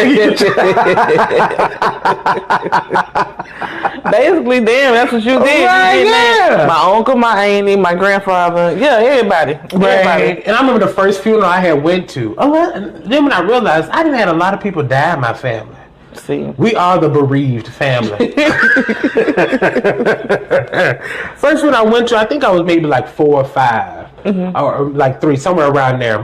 S6: Basically, damn, that's what you did.
S7: Right, yeah.
S6: My uncle, my auntie, my grandfather. Yeah, everybody.
S7: Right. And I remember the first funeral I had went to. Then when I realized I didn't have a lot of people die in my family.
S6: See,
S7: we are the bereaved family. First one I went to, I think I was maybe like 4 or 5, or like 3, somewhere around there.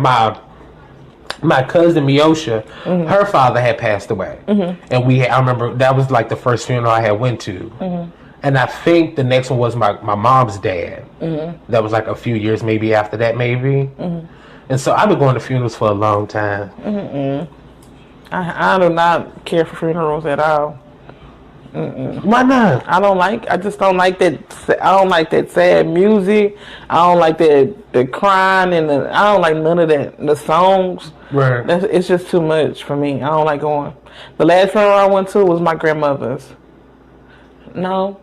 S7: My cousin Miosha, her father had passed away, and I remember that was like the first funeral I had went to, and I think the next one was my mom's dad. That was like a few years maybe after that, maybe. And so I've been going to funerals for a long time.
S6: I do not care for funerals at all.
S7: Why not?
S6: I just don't like that. I don't like that sad music. I don't like the crying and I don't like none of that. The songs.
S7: Right.
S6: It's just too much for me. I don't like going. The last funeral I went to was my grandmother's. No.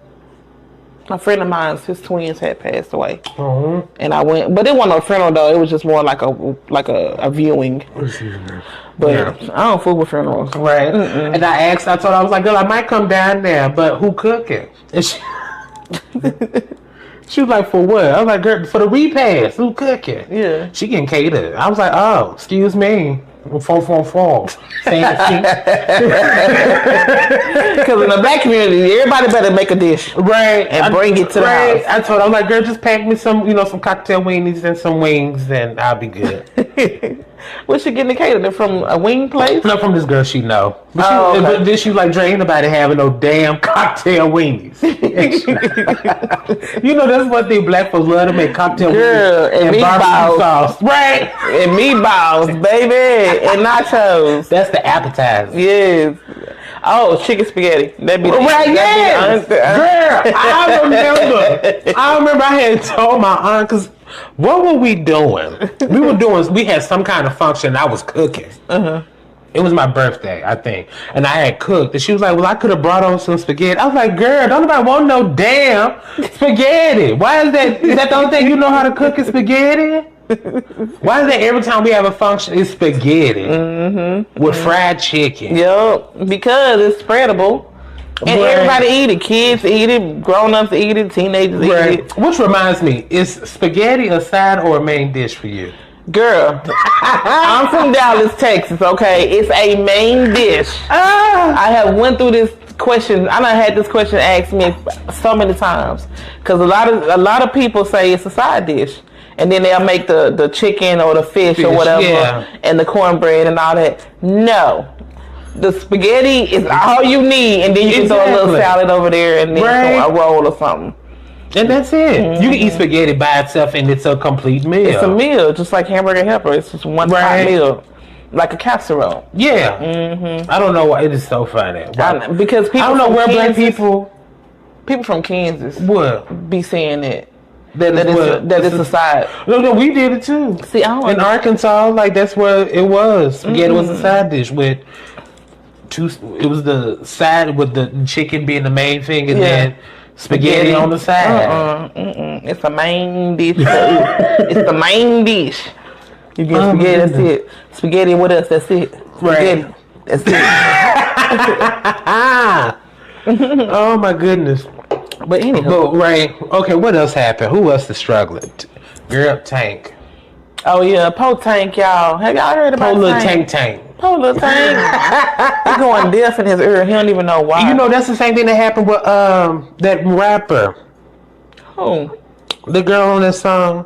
S6: A friend of mine, his twins had passed away, and I went, but it wasn't a funeral though. It was just more like a viewing. But I don't fool with funerals,
S7: right? And I told her, I was like, girl, I might come down there, but who cooking? And she was like, for what? I was like, girl, for the repast, who cooking? Yeah, she getting catered. I was like, oh, excuse me. 444. Because
S6: in the black community, everybody better make a dish,
S7: right,
S6: and bring it to the house.
S7: I told her, I was like, girl, just pack me some, you know, some cocktail weenies and some wings, and I'll be good.
S6: What's she getting catered from? A wing place?
S7: No, from this girl she know. But then she was like, Dre, ain't nobody having no damn cocktail weenies. You know, that's what they black folks love to make, cocktail weenies and barbecue sauce, right?
S6: And meatballs, baby. And nachos.
S7: That's the appetizer.
S6: Yes. Oh, chicken spaghetti. That'd be
S7: right. Yes. Girl, I remember I had told my aunt, because what were we doing? We had some kind of function. I was cooking. It was my birthday, I think, and I had cooked. And she was like, well, I could have brought on some spaghetti. I was like, girl, don't nobody want no damn spaghetti. Why is that? Is that the only thing you know how to cook is spaghetti? Why is that every time we have a function it's spaghetti with fried chicken?
S6: Yep, because it's spreadable. And everybody eat it. Kids eat it, grown-ups eat it, teenagers eat it.
S7: Which reminds me, is spaghetti a side or a main dish for you?
S6: Girl, I'm from Dallas, Texas, okay? It's a main dish. I have went through this question. I done had this question asked me so many times. Because a lot of people say it's a side dish. And then they'll make the chicken or the fish or whatever, and the cornbread and all that. No. The spaghetti is all you need, and then you can throw a little salad over there and then a roll or something.
S7: And that's it. You can eat spaghetti by itself, and it's a complete meal.
S6: It's a meal, just like hamburger helper. It's just one pot meal, like a casserole.
S7: Yeah. I don't know why. It is so funny.
S6: Because people
S7: I don't know where black people
S6: from Kansas
S7: would
S6: be saying that.
S7: That
S6: it's a side.
S7: No, we did it too.
S6: See, I don't
S7: in Arkansas, like that's where it was. Spaghetti was a side dish with it was the side with the chicken being the main thing, and then spaghetti on the side.
S6: It's a main dish. It's the main dish. You get spaghetti. That's it. Spaghetti with us. That's it. Spaghetti.
S7: Right.
S6: That's
S7: it. Oh my goodness.
S6: But anyhow.
S7: Okay, what else happened? Who else is struggling? Girl, Tank.
S6: Oh yeah, Po Tank, y'all. Have y'all heard about
S7: Tank?
S6: Po little Tank. He's going deaf in his ear. He don't even know why.
S7: You know, that's the same thing that happened with that rapper.
S6: Who?
S7: The girl on that song.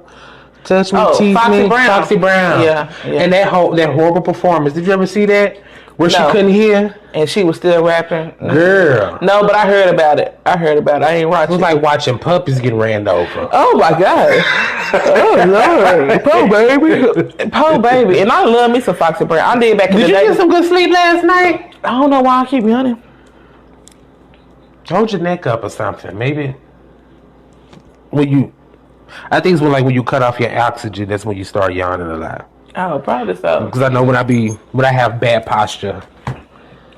S7: Touch Me, Tease Me. Foxy Brown.
S6: Yeah.
S7: And that horrible performance. Did you ever see that? Where she couldn't hear?
S6: And she was still rapping.
S7: Girl.
S6: No, but I heard about it. I ain't watching.
S7: It was like watching puppies get ran over.
S6: Oh, my God. Oh, Lord. Po baby. And I love me some Foxy Brown. I did back in the day.
S7: Did you get some good sleep last night?
S6: I don't know why I keep yawning.
S7: Hold your neck up or something. Maybe I think it's when you cut off your oxygen, that's when you start yawning a lot.
S6: Oh, probably so.
S7: Because I know when I have bad posture.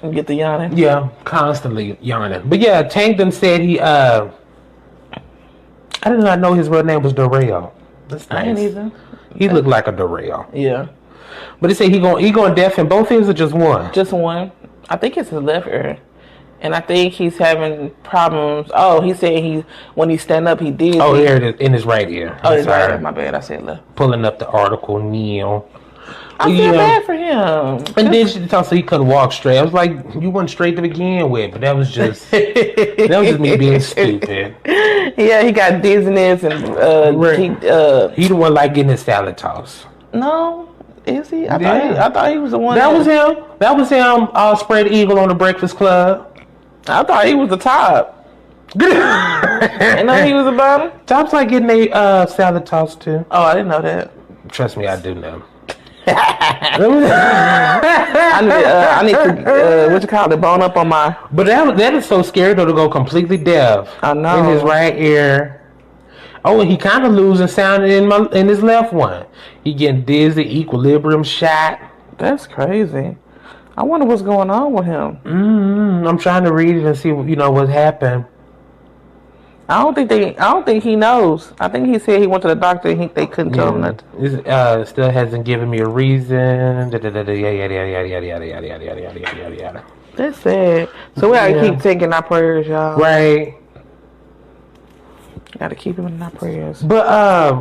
S6: You get the yawning?
S7: Yeah, constantly yawning. But yeah, Tank done said he, I did not know his real name was Darrell. That's nice.
S6: I ain't either.
S7: He looked like a Darrell.
S6: Yeah.
S7: But he said he going deaf in both ears or just one?
S6: Just one. I think it's his left ear. And I think he's having problems. Oh, he said when he stand up, he did.
S7: Oh, here it is, in his right ear.
S6: Oh, his right ear. My bad, I said left.
S7: Pulling up the article, Neil.
S6: I feel bad for him.
S7: And then she told us he couldn't walk straight. I was like, you went straight to begin with, but that was just me being stupid.
S6: Yeah, he got dizziness and
S7: he the one like getting his salad tossed.
S6: No, is he? I thought he was the one.
S7: That was him. Spread eagle on the Breakfast Club.
S6: I thought he was the top. You know he was the bottom.
S7: Top's like getting a salad tossed too.
S6: Oh, I didn't know that.
S7: Trust me, I do know.
S6: I need to what you call it, bone up on my.
S7: But that is so scary though, to go completely deaf.
S6: I know.
S7: In his right ear. Oh, and he kind of losing sound in his left one. He getting dizzy, equilibrium shot.
S6: That's crazy. I wonder what's going on with him.
S7: I'm trying to read it and see what happened.
S6: I don't think he knows. I think he said he went to the doctor and they couldn't tell him nothing.
S7: It still hasn't given me a reason.
S6: That's sad. So we gotta keep taking our prayers, y'all.
S7: Right.
S6: Gotta keep him in our prayers.
S7: But I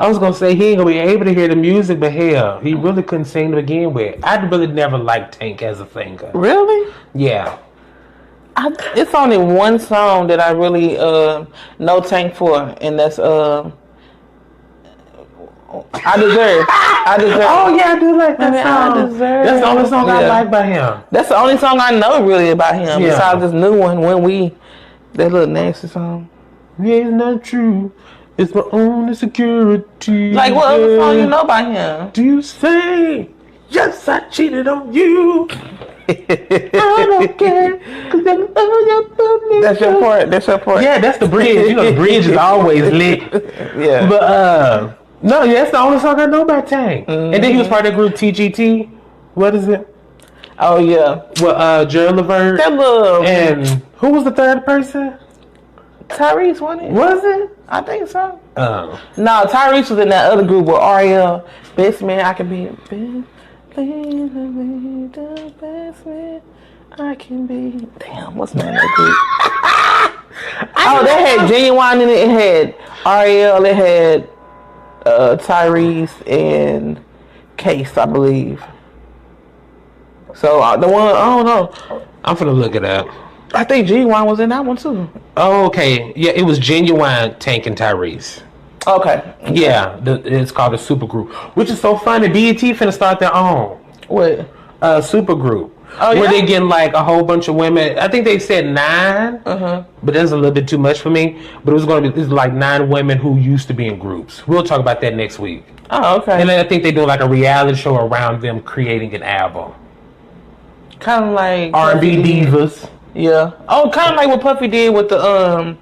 S7: was gonna say he ain't gonna be able to hear the music, but hell, he really couldn't sing to begin with. I really never liked Tank as a singer.
S6: Really?
S7: Yeah.
S6: It's only one song that I really know Tank for, and that's I Deserve.
S7: Oh yeah, I do like that song.
S6: I Deserve.
S7: That's the only song I like by him.
S6: That's the only song I know really about him.
S7: Yeah.
S6: Besides this new one, that little nasty song.
S7: Yeah, it's not true. It's my own insecurity.
S6: Like what other song you know by him?
S7: Do you say yes? I cheated on you. I don't care.
S6: That's your part. That's your part.
S7: Yeah, that's the bridge. You know, the bridge is always lit.
S6: Yeah.
S7: But no, yeah, that's the only song I know about Tank. And then he was part of the group TGT. What is it?
S6: Oh yeah.
S7: Well, Gerald Levert.
S6: That little.
S7: And who was the third person?
S6: Tyrese, wasn't it?
S7: Was it?
S6: I think so.
S7: Oh.
S6: No, Tyrese was in that other group with Ariel. Best man I can be. Please be the best man I can be. Damn, what's the name of that group? They had Genuine in it. It had Ariel. It had Tyrese and Case, I believe. So the one, I don't know.
S7: I'm finna look it up.
S6: I think Genuine was in that one too.
S7: Oh, okay. Yeah, it was Genuine, Tank, and Tyrese.
S6: Okay.
S7: Yeah, it's called a super group, which is so funny. BET finna start their own.
S6: What?
S7: Super group.
S6: Oh, yeah?
S7: Where they getting like a whole bunch of women. I think they said 9, but that's a little bit too much for me. But it's like 9 women who used to be in groups. We'll talk about that next week.
S6: Oh, okay.
S7: And then I think they do like a reality show around them creating an album.
S6: Kind of like
S7: R&B divas.
S6: Yeah. Oh, kind of like what Puffy did with the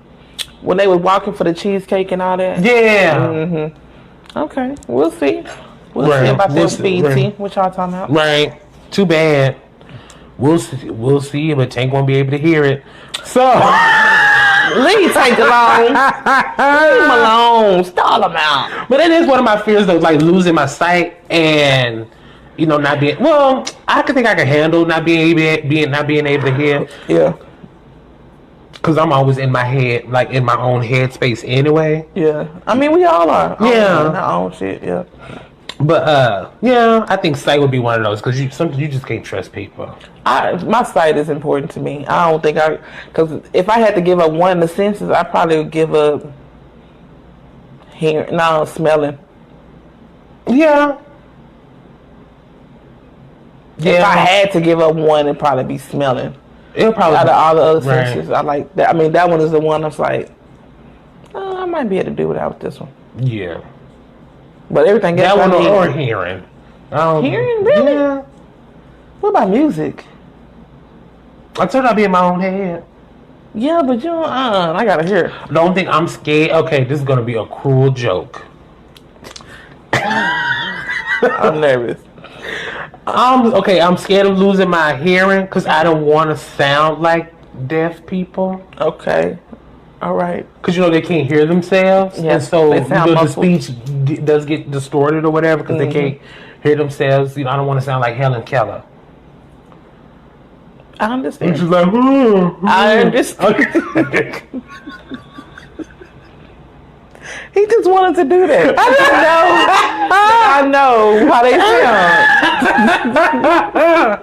S6: when they was walking for the cheesecake and all that.
S7: Yeah.
S6: Okay. We'll see. We'll see about that BET. Right. What y'all talking about?
S7: Right. Too bad. We'll see, but Tank won't be able to hear it. So
S6: leave Tank alone. Leave him alone. Stall him out.
S7: But that is one of my fears, though, like losing my sight and not being. Well, I think I can handle not being able to hear.
S6: Yeah.
S7: Because I'm always in my head, like in my own headspace anyway.
S6: Yeah. I mean, we all are.
S7: Yeah.
S6: In our own shit. Yeah.
S7: But yeah, I think sight would be one of those because you just can't trust people.
S6: My sight is important to me. I don't think because if I had to give up one of the senses, I probably would give up hearing. No, smelling.
S7: Yeah.
S6: If I had to give up one, it'd probably be smelling.
S7: It'll probably
S6: out of all the other senses. I like that. I mean, that one is the one that's like, I might be able to do without this one.
S7: Yeah.
S6: But everything else,
S7: that one or hearing.
S6: Hearing, really?
S7: Yeah.
S6: What about music?
S7: I told you I'd be in my own head.
S6: Yeah, but you don't, I gotta hear.
S7: The only thing I'm scared, okay, this is gonna be a cruel joke.
S6: I'm nervous.
S7: I'm scared of losing my hearing because I don't want to sound like deaf people.
S6: Okay. All right.
S7: Because, they can't hear themselves.
S6: Yeah,
S7: and so, the
S6: muffled.
S7: speech does get distorted or whatever because they can't hear themselves. I don't want to sound like Helen Keller.
S6: I understand.
S7: She's like,
S6: I understand.
S7: Okay.
S6: He just wanted to do that. I know how they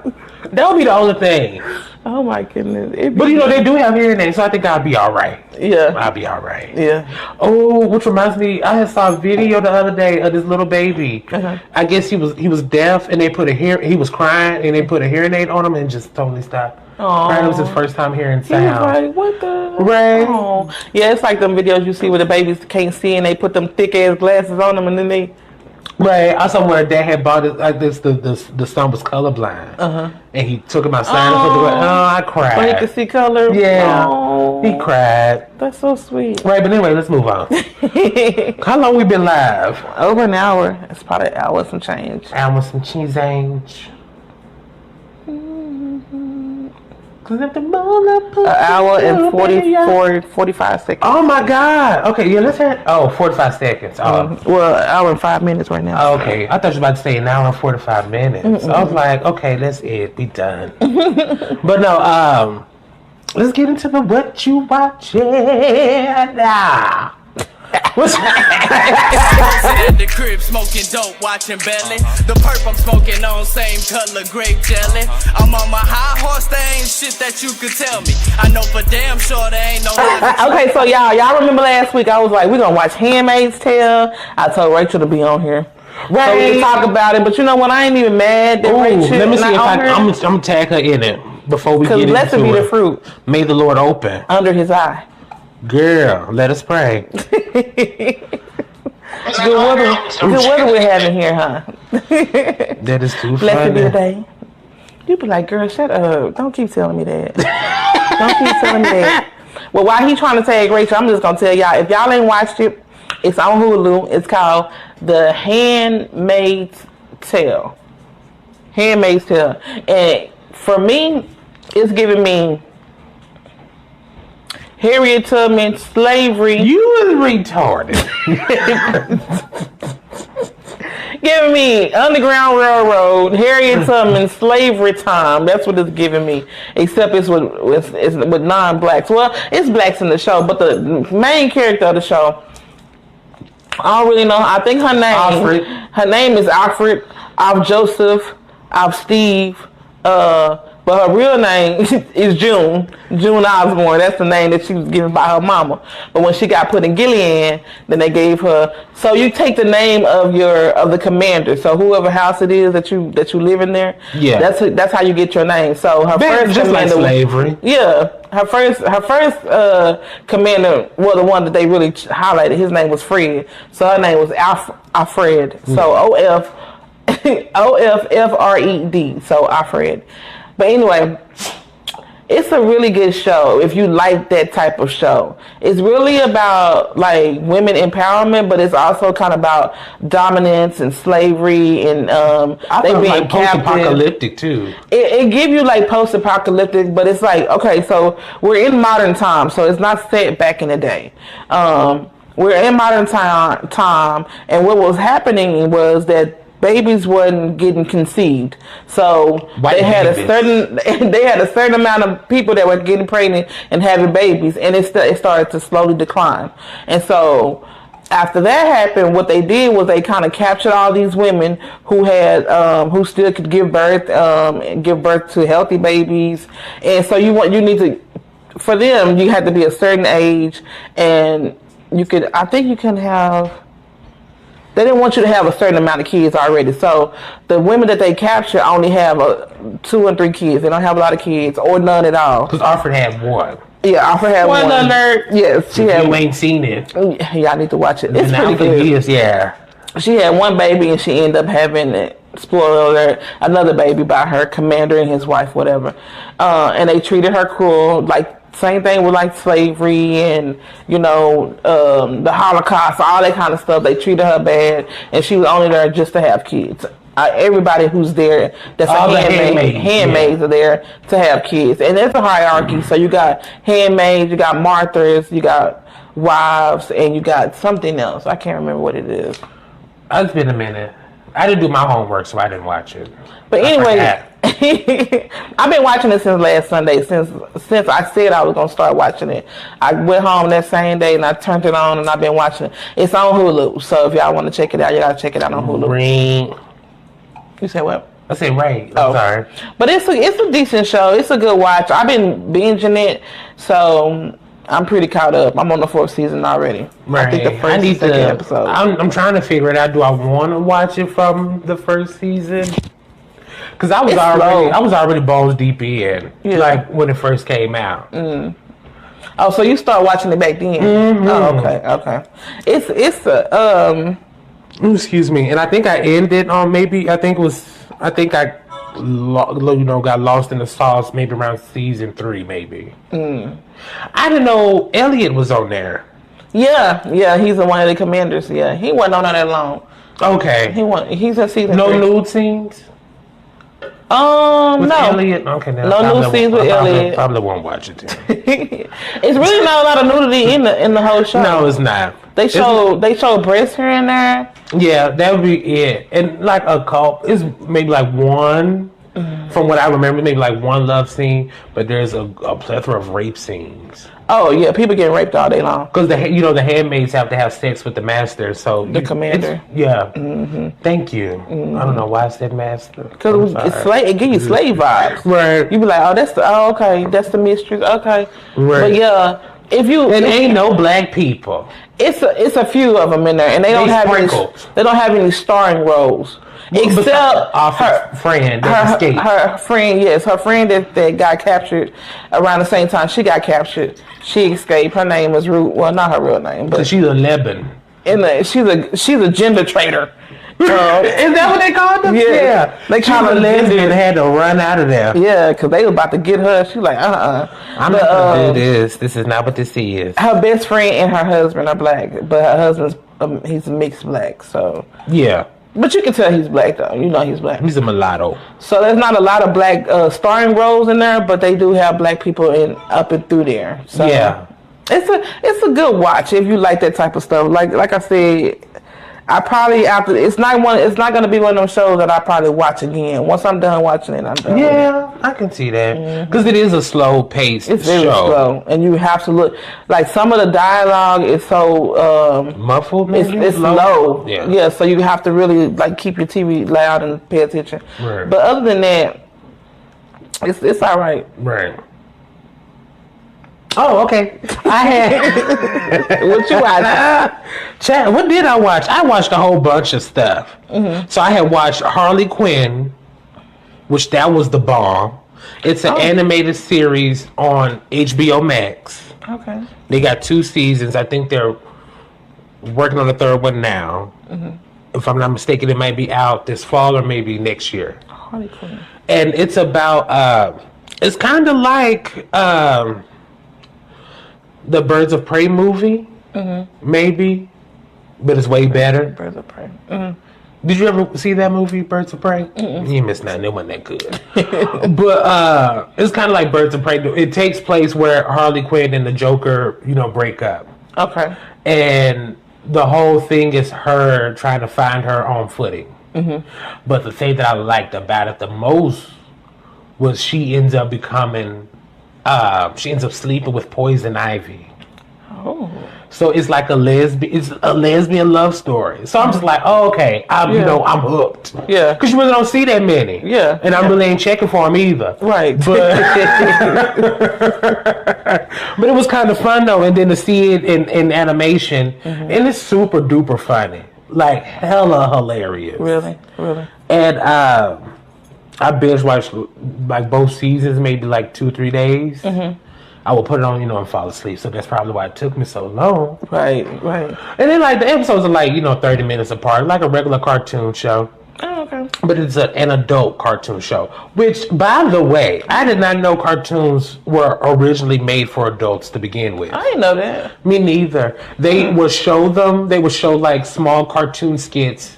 S6: sound.
S7: That'll be the only thing.
S6: Oh my goodness.
S7: But they do have hearing aids, so I think I'll be all right.
S6: Yeah.
S7: I'll be all right.
S6: Yeah.
S7: Oh, which reminds me, I saw a video the other day of this little baby. I guess he was deaf, and he was crying, and they put a hearing aid on him and just totally stopped. Right, it was his first time hearing sound.
S6: He was like, what the?
S7: Right.
S6: Oh. Yeah, it's like them videos you see where the babies can't see and they put them thick ass glasses on them and then they.
S7: Right. I saw where dad had bought it like this. The son was colorblind. And he took him outside and put the glass. Oh, I cried.
S6: But he could see color.
S7: Yeah.
S6: Oh,
S7: he cried.
S6: That's so sweet.
S7: Right, but anyway, let's move on. How long we been live?
S6: Over an hour. It's probably an hour some change.
S7: Hour some change.
S6: An hour and 45 seconds.
S7: Oh my God. Okay, yeah, let's hear 45 seconds.
S6: Well, an hour and 5 minutes right now.
S7: Okay, I thought you were about to say an hour and 45 minutes. I was like, okay, that's it. We done. But no, let's get into the what you watching now.
S8: Sitting at the crib smoking dope, watching Belly. The perp I'm smoking on, same color, grape jelly. I'm on my high horse, there ain't shit that you could tell me. I know for damn sure there ain't no.
S6: Okay, so y'all remember last week I was like, we're gonna watch Handmaid's Tale. I told Rachel to be on here. Right. So we can talk about it, but you know what? I ain't even mad that Rachel.
S7: Let me see if I'm gonna tag her in it before we get into it.
S6: Blessed be the fruit.
S7: May the Lord open
S6: under his eye.
S7: Girl, let us pray.
S6: Good weather we're having here, huh?
S7: That is too funny.
S6: Blessed be the day. You be like, girl, shut up. Don't keep telling me that. Don't keep telling me that. Well, while he's trying to tag Rachel, I'm just going to tell y'all, if y'all ain't watched it, it's on Hulu. It's called The Handmaid's Tale. Handmaid's Tale. And for me, it's giving me Harriet Tubman, slavery.
S7: You was retarded.
S6: Giving me Underground Railroad, Harriet Tubman, slavery time. That's what it's giving me. Except it's with non-blacks. Well, it's blacks in the show, but the main character of the show, I don't really know. I think her name is Alfred, Joseph, Steve, but her real name is June Osborne. That's the name that she was given by her mama. But when she got put in Gilead, then they gave her. So you take the name of the commander. So whoever house it is that you live in there. Yeah. That's how you get your name. So her first
S7: just
S6: commander,
S7: like slavery.
S6: Yeah. Her first commander, well, the one that they really highlighted, his name was Fred. So her name was Alfred. So Ofred. So Alfred. But anyway, it's a really good show if you like that type of show. It's really about like women empowerment, but it's also kind of about dominance and slavery and they being
S7: like post-apocalyptic too.
S6: It give you like post-apocalyptic, but it's like, okay, so we're in modern times, so it's not set back in the day. We're in modern time, and what was happening was that babies wasn't getting conceived, so they had a certain amount of people that were getting pregnant and having babies, and it started to slowly decline. And so after that happened, what they did was they kind of captured all these women who had who still could give birth to healthy babies. And so for them you had to be a certain age, and they didn't want you to have a certain amount of kids already. So the women that they capture only have 2 and 3 kids. They don't have a lot of kids or none at all.
S7: Because Alfred had one.
S6: Yeah, Alfred had one.
S7: Alert.
S6: Yes,
S7: she had. You ain't seen it.
S6: Y'all need to watch it. It's pretty good.
S7: Yeah.
S6: She had one baby and she ended up having spoiler alert, another baby by her commander and his wife, whatever. And they treated her cruel, like same thing with like slavery and the Holocaust, all that kind of stuff. They treated her bad, and she was only there just to have kids. Everybody who's there, that's all handmaids are there to have kids, and there's a hierarchy. So you got handmaids, you got martyrs, you got wives, and you got something else. I can't remember what it is.
S7: It's been a minute. I didn't do my homework, so I didn't watch it.
S6: But anyway, I've been watching it since last Sunday. Since I said I was gonna start watching it, I went home that same day and I turned it on and I've been watching it. It's on Hulu, so if y'all want to check it out, you gotta check it out on Hulu.
S7: Ring.
S6: You said what?
S7: I said right. I'm sorry.
S6: But it's a decent show. It's a good watch. I've been binging it, so I'm pretty caught up. I'm on the 4th season already.
S7: Right.
S6: I think the first and second episode.
S7: I'm trying to figure it out. Do I want to watch it from the first season? Because I was already balls deep in, like when it first came out.
S6: Mm. Oh, so you start watching it back then? Mm-hmm. Oh, okay. It's a
S7: Excuse me, and I think I ended on I got lost in the sauce maybe around season 3, maybe. I didn't know Elliot was on there.
S6: Yeah, he's one of the commanders. Yeah, he wasn't on there that long.
S7: Okay,
S6: he's in season 3.
S7: No nude scenes. With
S6: no.
S7: Elliot? Okay, now
S6: no nude scenes with Elliot.
S7: Probably won't watch it.
S6: It's really not a lot of nudity in the whole show.
S7: No, it's not.
S6: They show breasts here and there.
S7: Yeah, that would be it. And like a couple, it's maybe like one. From what I remember, maybe like one love scene, but there's a plethora of rape scenes.
S6: Oh yeah, people get raped all day long.
S7: Because the handmaids have to have sex with the master, so
S6: the commander.
S7: Yeah. Mm-hmm. Thank you. Mm-hmm. I don't know why I said master.
S6: Because it gives you slave vibes.
S7: Right.
S6: You be like, okay, that's the mistress. Okay.
S7: Right.
S6: But yeah,
S7: ain't no black people.
S6: It's a few of them in there, and they don't have any starring roles. Except
S7: her friend that escaped.
S6: Her friend that got captured around the same time she got captured. She escaped. Her name was Ruth. Well, not her real name, but
S7: she's a Lebanon.
S6: She's a gender traitor.
S7: Is that what they called them?
S6: Yeah. They called her
S7: lesbian and had to run out of there.
S6: Yeah, because they were about to get her. She's like,
S7: I'm not going to do this. This is not what this is.
S6: Her best friend and her husband are black, but her husband's he's mixed black. So
S7: yeah.
S6: But you can tell he's black, though. You know he's black.
S7: He's a mulatto.
S6: So there's not a lot of black starring roles in there, but they do have black people up and through there. So
S7: yeah,
S6: it's a good watch if you like that type of stuff. Like I said, I probably it's not going to be one of those shows that I probably watch again. Once I'm done watching it, I'm done.
S7: Yeah, I can see that because it is a slow paced.
S6: It's very slow, and you have to look. Like some of the dialogue is so
S7: muffled.
S6: It's low.
S7: Yeah.
S6: So you have to really keep your TV loud and pay attention.
S7: Right.
S6: But other than that, it's all right.
S7: Right. Oh, okay. I had
S6: what you watch?
S7: Chad, what did I watch? I watched a whole bunch of stuff. Mm-hmm. So I had watched Harley Quinn, which that was the bomb. It's an animated series on HBO Max.
S6: Okay.
S7: They got 2 seasons. I think they're working on the 3rd one now. Mm-hmm. If I'm not mistaken, it might be out this fall or maybe next year.
S6: Harley Quinn.
S7: And it's about it's kind of like the Birds of Prey movie, maybe, but it's way better.
S6: Birds of Prey. Mm-hmm.
S7: Did you ever see that movie, Birds of Prey? You missed nothing. It wasn't that good. But it's kind of like Birds of Prey. It takes place where Harley Quinn and the Joker, break up.
S6: Okay.
S7: And the whole thing is her trying to find her own footing. Mm-hmm. But the thing that I liked about it the most was she ends up sleeping with Poison Ivy.
S6: Oh.
S7: So it's like a lesbian love story. So I'm just like, oh, okay, I'm hooked.
S6: Yeah.
S7: Because you really don't see that many.
S6: Yeah.
S7: And I really ain't checking for them either.
S6: Right.
S7: But but it was kind of fun though, and then to see it in animation, and it's super duper funny, like hella hilarious.
S6: Really.
S7: And I binge watched both seasons, maybe 2-3 days. Mm-hmm. I would put it on, and fall asleep. So that's probably why it took me so long.
S6: Right.
S7: And then the episodes are 30 minutes apart, like a regular cartoon show.
S6: Oh, okay.
S7: But it's an adult cartoon show. Which, by the way, I did not know cartoons were originally made for adults to begin with.
S6: I didn't know that.
S7: Me neither. They would show them. They would show like small cartoon skits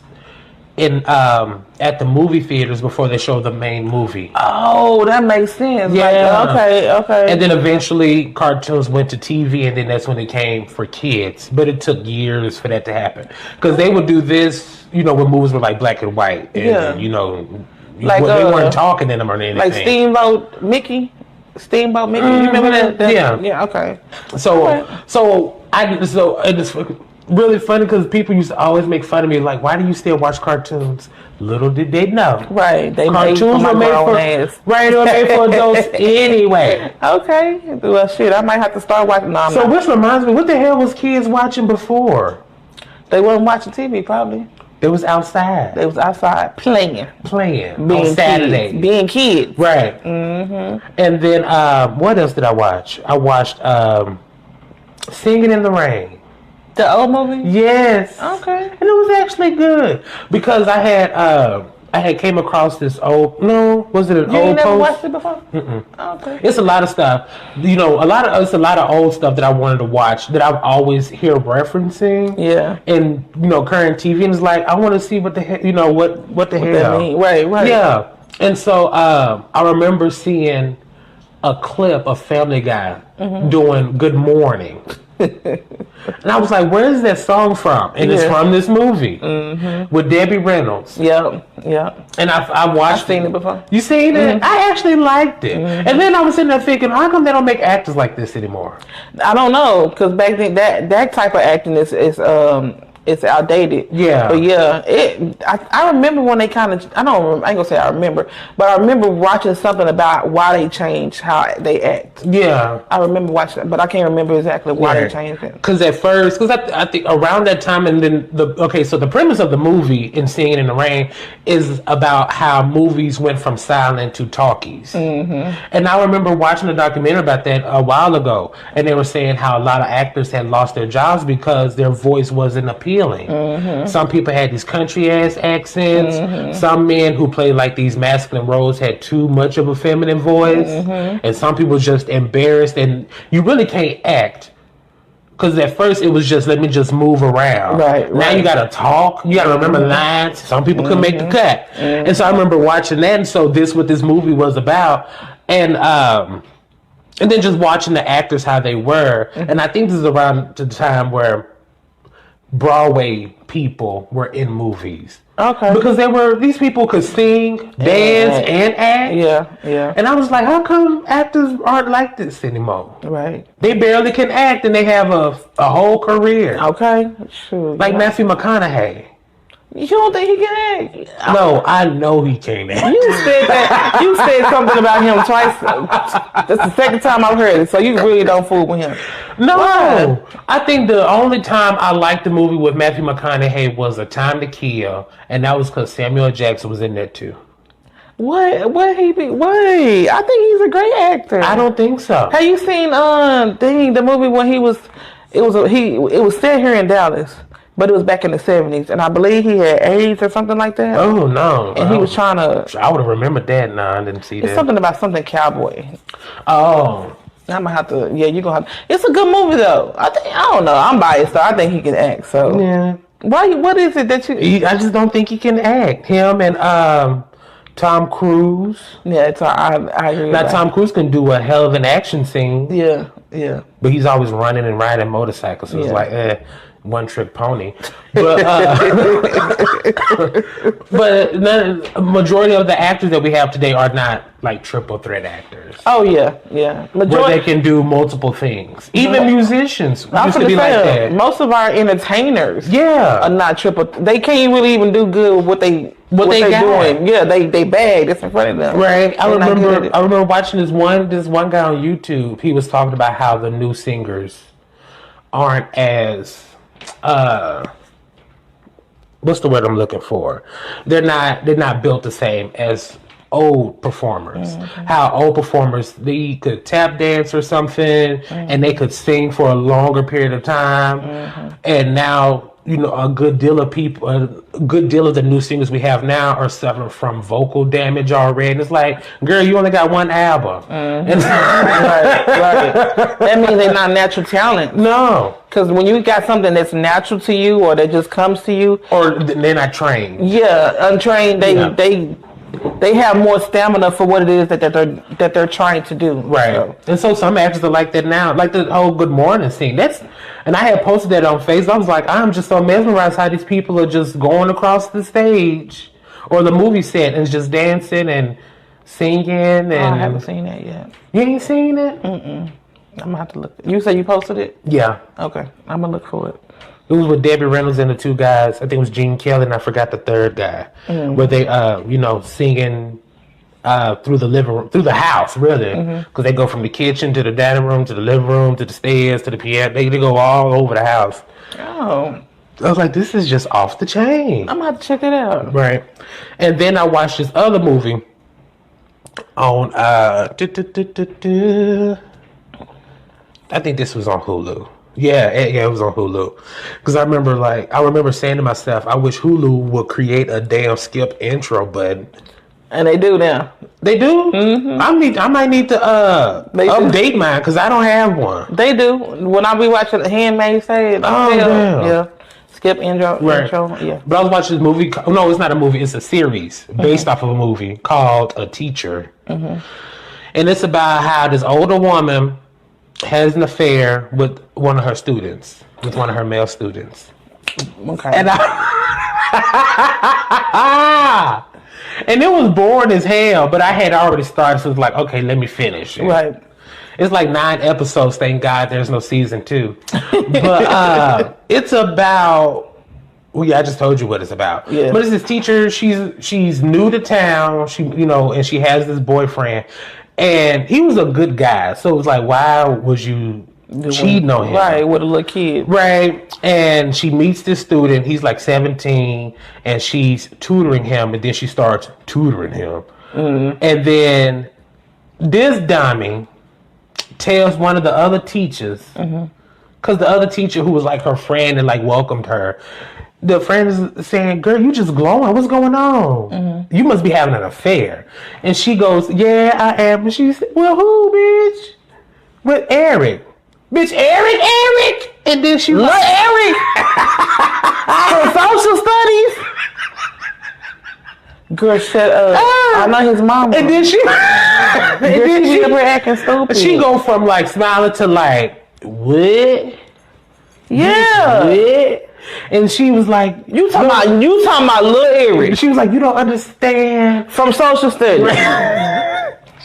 S7: in at the movie theaters before they show the main movie.
S6: Oh, that makes sense.
S7: Yeah.
S6: Like, okay.
S7: And then eventually cartoons went to TV, and then that's when it came for kids. But it took years for that to happen because they would do this. When movies were like black and white, and
S6: like
S7: they weren't talking in them or anything.
S6: Like Steamboat Mickey. You remember that? Yeah. Okay.
S7: So it's really funny because people used to always make fun of me, like, why do you still watch cartoons? Little did they know,
S6: right?
S7: Cartoons were made for they were made for adults anyway.
S6: Okay. Well, shit, I might have to start watching.
S7: So which reminds me, what the hell was kids watching before?
S6: They wasn't watching TV, probably.
S7: They was outside.
S6: They was outside playing
S7: on Saturday,
S6: being kids.
S7: Right. Mm-hmm. And then what else did I watch? I watched Singing in the Rain.
S6: The old movie?
S7: Yes.
S6: Okay.
S7: And it was actually good because I had came across this old. No, was it an old post? You
S6: never watched it before? Okay.
S7: It's a lot of stuff. It's a lot of old stuff that I wanted to watch that I always hear referencing.
S6: Yeah.
S7: And current TV, and it's like I want to see what the hell. What the hell
S6: that mean? Right.
S7: Yeah. And so I remember seeing a clip of Family Guy doing Good Morning. And I was like, where is that song from? And it's from this movie with Debbie Reynolds.
S6: Yeah.
S7: And I watched
S6: I've seen it before.
S7: You seen it? I actually liked it. And then I was sitting there thinking, how come they don't make actors like this anymore?
S6: I don't know, because back then that type of acting is it's outdated.
S7: Yeah.
S6: But yeah, I remember when they kind of, I ain't gonna say I remember, but I remember watching something about why they changed how they act.
S7: Yeah.
S6: I remember watching it, but I can't remember exactly why they changed it.
S7: Because I think around that time, and then so the premise of the movie in Singing in the Rain is about how movies went from silent to talkies. And I remember watching a documentary about that a while ago, and they were saying how a lot of actors had lost their jobs because their voice wasn't appealing. Some people had these country ass accents. Some men who played like these masculine roles had too much of a feminine voice, and some people just embarrassed. And you really can't act because at first it was just let me just move around. Right. Now you got to talk. You got to remember lines. Some people couldn't make the cut, and so I remember watching that. And so what this movie was about, and then just watching the actors how they were, and I think this is around the time where Broadway people were in movies. Okay. Because these people could sing, dance, and act. Yeah. And I was like, how come actors aren't like this anymore? Right. They barely can act and they have a whole career. Okay. Sure. Like Matthew McConaughey. You don't think he can act? No, I know he can't act.
S6: You said that. You said something about him twice. That's the second time I've heard it, so you really don't fool with him.
S7: No. Why? I think the only time I liked the movie with Matthew McConaughey was A Time to Kill, and that was because Samuel L. Jackson was in there too.
S6: What he be? Wait, I think he's a great actor.
S7: I don't think so.
S6: Have you seen the movie when it was set here in Dallas? But it was back in the 70s, and I believe he had AIDS or something like that.
S7: Oh, no.
S6: And he was trying to...
S7: I would have remembered that. No, I didn't see that.
S6: It's something about something cowboy.
S7: Oh.
S6: I'm going to have to... Yeah, you're going to have... It's a good movie, though. I don't know. I'm biased, though. I think he can act, so...
S7: Yeah.
S6: What is it that you...
S7: I just don't think he can act. Him and Tom Cruise.
S6: Yeah, I agree with that.
S7: Tom Cruise can do a hell of an action scene.
S6: Yeah.
S7: But he's always running and riding motorcycles, so it's like, one trick pony. But majority of the actors that we have today are not like triple threat actors.
S6: Oh yeah.
S7: Where they can do multiple things. Even musicians used to be like that.
S6: Most of our entertainers are not triple. They can't really even do good with what they doing. Yeah, they bag. That's in front of them.
S7: Right. I remember watching this one guy on YouTube. He was talking about how the new singers aren't as what's the word I'm looking for? They're not built the same as old performers. How old performers, they could tap dance or something, and they could sing for a longer period of time. And now, you know, a good deal of the new singers we have now are suffering from vocal damage already. And it's like, girl, you only got one album.
S6: Right. That means they're not natural talent.
S7: No.
S6: Because when you got something that's natural to you or that just comes to you.
S7: Or they're not trained.
S6: Yeah, untrained, they have more stamina for what it is that they're trying to do.
S7: Right.
S6: So.
S7: And so some actors are like that now. Like the whole Good Morning scene. And I had posted that on Facebook. I was like, I'm just so mesmerized how these people are just going across the stage or the movie set and just dancing and singing. And
S6: I haven't seen that yet.
S7: You ain't seen it?
S6: I'm gonna have to look. You say you posted it?
S7: Yeah.
S6: Okay, I'm gonna look for it.
S7: It was with Debbie Reynolds and the two guys. I think it was Gene Kelly and I forgot the third guy. Where they, singing through the living room, through the house, really. Because they go from the kitchen to the dining room to the living room to the stairs to the piano. They go all over the house.
S6: Oh.
S7: I was like, this is just off the chain.
S6: I'm gonna have to check it out.
S7: Right. And then I watched this other movie on, I think this was on Hulu. Yeah, it was on Hulu. Because I remember saying to myself, I wish Hulu would create a damn skip intro button.
S6: And they do now.
S7: They do? I might need to update mine because I don't have one.
S6: They do. When I be watching Handmaid, damn. Yeah. Skip intro. Yeah.
S7: But I was watching this movie. No, it's not a movie. It's a series based off of a movie called A Teacher. And it's about how this older woman has an affair with one of her students, with one of her male students.
S6: Okay.
S7: And it was boring as hell, but I had already started, so it was like, okay, let me finish.
S6: Right.
S7: It's like 9 episodes, thank God there's no season 2. But it's about, I just told you what it's about.
S6: Yeah.
S7: But it's this teacher, she's new to town, and she has this boyfriend. And he was a good guy, so it was like, why was you cheating on him?
S6: Right, with a little kid.
S7: Right, and she meets this student, he's like 17, and she's tutoring him, and then she starts tutoring him. And then this dummy tells one of the other teachers, because the other teacher who was like her friend and like welcomed her, the friend is saying, girl, you just glowing. What's going on? You must be having an affair. And she goes, yeah, I am. And she said, well, who, bitch? With Eric. Bitch, Eric. And then she like, Eric.
S6: For social studies? Girl, shut up. I know his mom.
S7: And then she
S6: ever acting stupid.
S7: She go from like smiling to like, what?
S6: Yeah.
S7: What? And she was like,
S6: you talking about Lil Eric.
S7: She was like, you don't understand.
S6: From social studies.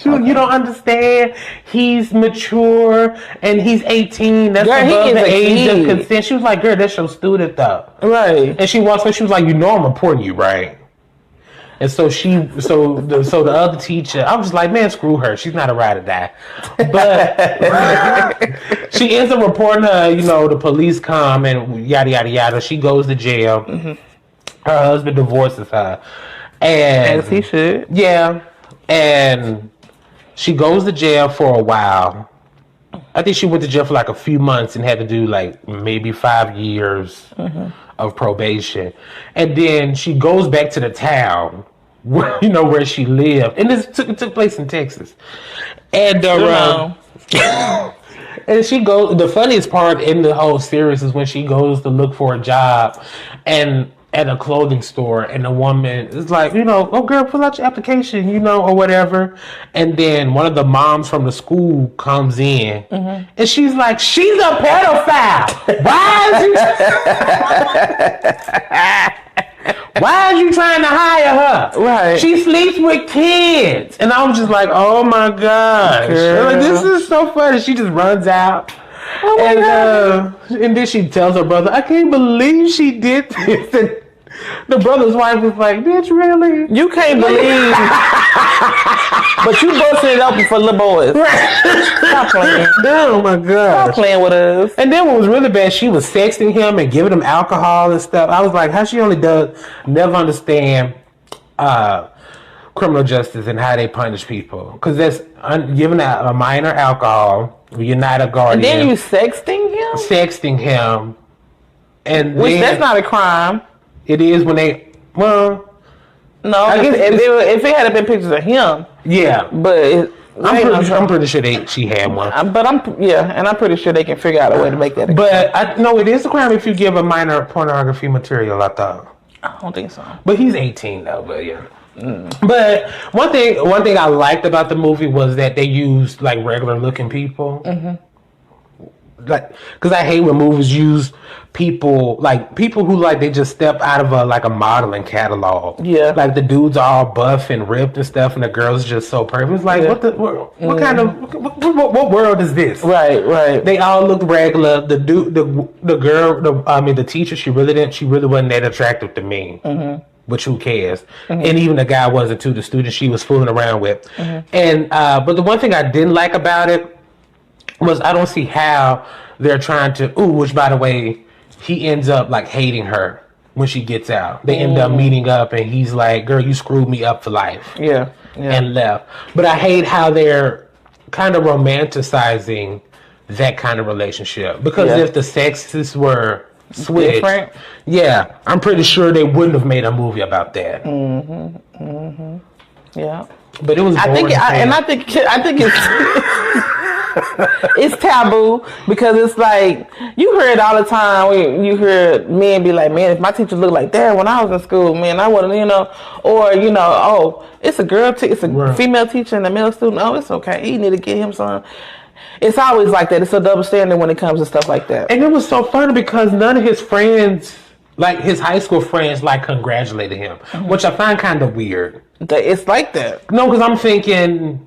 S7: She was, you don't understand. He's mature and he's 18. That's
S6: girl,
S7: above the age
S6: kid.
S7: of consent. She was like, girl, that's your student though.
S6: Right.
S7: And she walks up, she was like, you know I'm reporting you, right? And so the other teacher, I was like, man, screw her. She's not a ride or die. But she ends up reporting her, the police come and yada, yada, yada. She goes to jail. Her husband divorces her. And
S6: as he should.
S7: Yeah. And she goes to jail for a while. I think she went to jail for like a few months and had to do like maybe 5 years of probation. And then she goes back to the town where, where she lived. And this took place in Texas. And and she goes, the funniest part in the whole series is when she goes to look for a job and at a clothing store, and the woman is like, oh girl, fill out your application, or whatever. And then one of the moms from the school comes in, and she's like, she's a pedophile. Why is you trying to hire her? Right. She sleeps with kids. And I was just like, oh my gosh. Like, this is so funny. She just runs out. Oh my God. And then she tells her brother, I can't believe she did this. And the brother's wife was like, bitch, really?
S6: You can't believe. But you busted it open for little boys. Stop playing.
S7: Oh my God.
S6: Stop playing with us.
S7: And then what was really bad, she was sexting him and giving him alcohol and stuff. I was like, how she never understand criminal justice and how they punish people. Because that's giving out a minor alcohol. You're not a guardian.
S6: And then you sexting him?
S7: Sexting him. And
S6: which that's not a crime.
S7: It is when they, well...
S6: No, I guess if it had been pictures of him.
S7: Yeah.
S6: But...
S7: I'm pretty sure she had one.
S6: But I'm pretty sure they can figure out a way to make that a
S7: crime. No, it is a crime if you give a minor pornography material, I thought.
S6: I don't think so.
S7: But he's 18 though, but yeah. But one thing I liked about the movie was that they used like regular looking people. Like, because I hate when movies use people who like they just step out of a modeling catalog. Yeah, like the dudes are all buff and ripped and stuff, and the girls just so perfect. It's like what kind of what world is this? Right. They all looked regular. The teacher, she really wasn't that attractive to me. Which who cares? And even the guy wasn't too. The student she was fooling around with, and but the one thing I didn't like about it was I don't see how they're trying to. Which by the way, he ends up like hating her when she gets out. They end up meeting up, and he's like, "Girl, you screwed me up for life." Yeah. And left. But I hate how they're kind of romanticizing that kind of relationship because if the sexes were switched, yeah, I'm pretty sure they wouldn't have made a movie about that. Yeah. But it was. I think it's. It's taboo because it's like you hear it all the time. You hear men be like, "Man, if my teacher looked like that when I was in school, man, I wouldn't," or oh, it's a girl, it's a female teacher and a male student. Oh, it's okay. You need to get him some. It's always like that. It's a double standard when it comes to stuff like that. And it was so funny because none of his friends, like his high school friends, like congratulated him, which I find kind of weird. It's like that. No, because I'm thinking.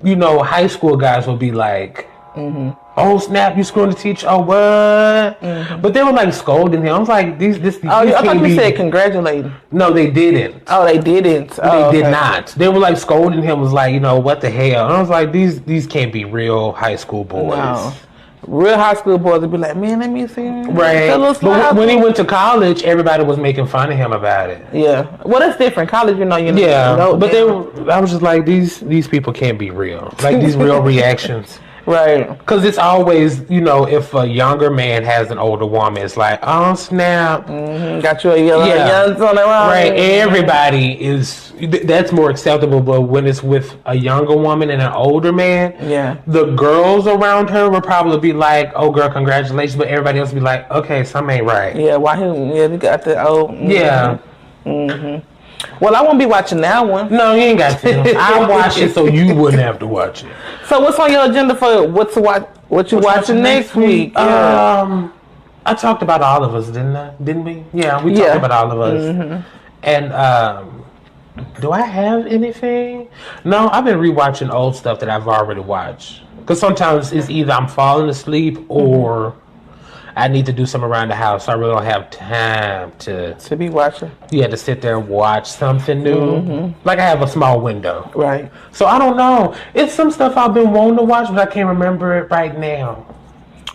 S7: High school guys will be like, "Oh snap, you screwing the teacher? Oh what?" But they were like scolding him. I was like, "These I thought you said congratulating." No, they didn't. Oh, they didn't. They did not. They were like scolding him. Was like, what the hell? And I was like, these can't be real high school boys. No. Real high school boys would be like, "Man, let me see." Right. But when he went to college, everybody was making fun of him about it. Yeah. Well, that's different. College, Yeah. But I was just like, these people can't be real. Like these real reactions. Right. Because it's always, if a younger man has an older woman, it's like, oh, snap. Got you a young on around. Right. Everybody that's more acceptable. But when it's with a younger woman and an older man, the girls around her will probably be like, oh, girl, congratulations. But everybody else will be like, okay, something ain't right. Yeah, why him? Yeah, they got the old. Yeah. Well, I won't be watching that one. No, you ain't got to. I'll watch it so you wouldn't have to watch it. So what's on your agenda for what you watching next week? I talked about All of Us, didn't I? Didn't we? Yeah, we talked about All of Us. And do I have anything? No, I've been rewatching old stuff that I've already watched. Because sometimes it's either I'm falling asleep or I need to do something around the house. So I really don't have time to be watching. Yeah, to sit there and watch something new. Like I have a small window. Right. So I don't know. It's some stuff I've been wanting to watch, but I can't remember it right now.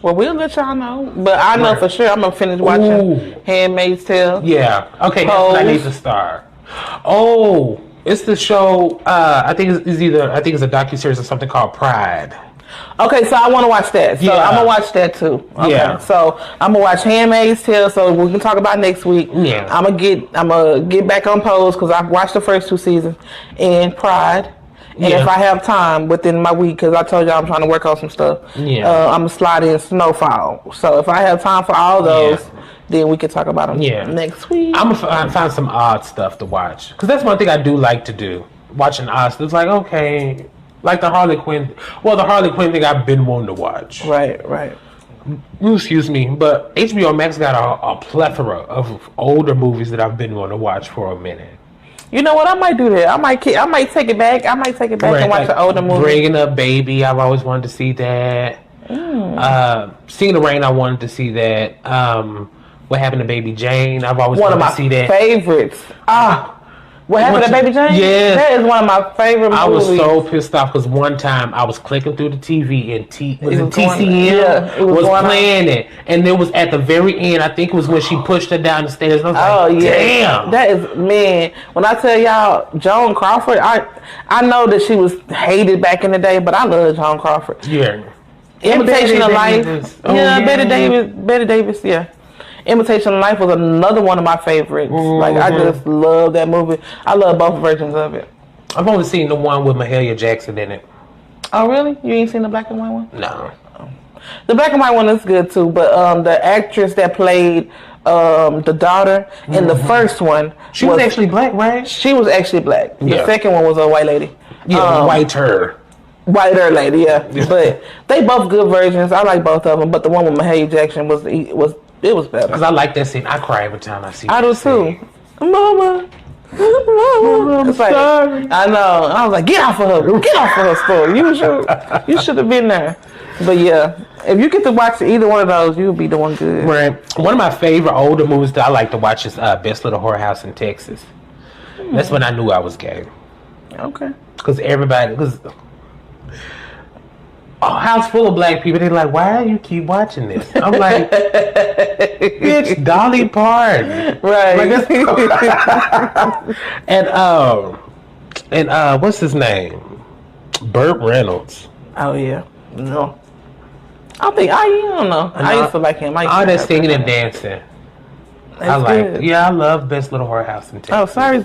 S7: Well, we'll let y'all know. But I know for sure I'm going to finish watching Handmaid's Tale. Yeah. Okay, that's what I need to start. Oh, it's the show. I think it's a docuseries or something called Pride. Okay, so I want to watch that. So I'm gonna watch that too. Okay. Yeah. So I'm gonna watch Handmaid's Tale. So we can talk about next week. Yeah. I'm gonna get back on Pose because I've watched the first 2 seasons and Pride. And if I have time within my week, because I told y'all I'm trying to work on some stuff. I'm gonna slide in Snowfall. So if I have time for all those, then we can talk about them next week. I'm gonna find some odd stuff to watch because that's one thing I do like to do. Watching odd stuff. It's like okay. Like the Harley Quinn. Well, the Harley Quinn thing I've been wanting to watch. Right. Excuse me, but HBO Max got a plethora of older movies that I've been wanting to watch for a minute. You know what? I might do that. I might take it back. And watch the older movie. Bringing Up Baby. I've always wanted to see that. Singing the Rain. I wanted to see that. What Happened to Baby Jane. I've always wanted to see that. One of my favorites.
S6: What happened to Baby Jane?
S7: Yes.
S6: That is one of my favorite movies.
S7: I was so pissed off because one time I was clicking through the TV and TCM was playing it. And it was at the very end. I think it was when she pushed her down the stairs. And I was like, damn.
S6: That is, man, when I tell y'all, Joan Crawford, I know that she was hated back in the day, but I love Joan Crawford.
S7: Yeah.
S6: Imitation of Life. Betty Davis, yeah. Imitation of Life was another one of my favorites. Like, I just love that movie. I love both versions of it.
S7: I've only seen the one with Mahalia Jackson in it.
S6: Oh, really? You ain't seen the black and white one?
S7: No.
S6: The black and white one is good too, but the actress that played the daughter in the first one,
S7: she was actually black, right?
S6: She was actually black. The second one was a white lady.
S7: Yeah, whiter
S6: lady. Yeah, but they both good versions. I like both of them, but the one with Mahalia Jackson was better.
S7: Because I like that scene. I cry every time I see it.
S6: I do too. Mama. I'm sorry. I know. I was like, get off of her story. You should have been there. But yeah, if you get to watch either one of those, you'll be doing good.
S7: Right. One of my favorite older movies that I like to watch is Best Little Whorehouse in Texas. That's when I knew I was gay.
S6: Okay.
S7: Because a house full of black people, they're like, why do you keep watching this? I'm like, bitch, Dolly Parton.
S6: Right.
S7: Like, and what's his name? Burt Reynolds.
S6: Oh, yeah. No. I don't know. I used to like him.
S7: All that singing and dancing.
S6: Good.
S7: Yeah, I love Best Little Whorehouse in Texas.
S6: Oh, sorry.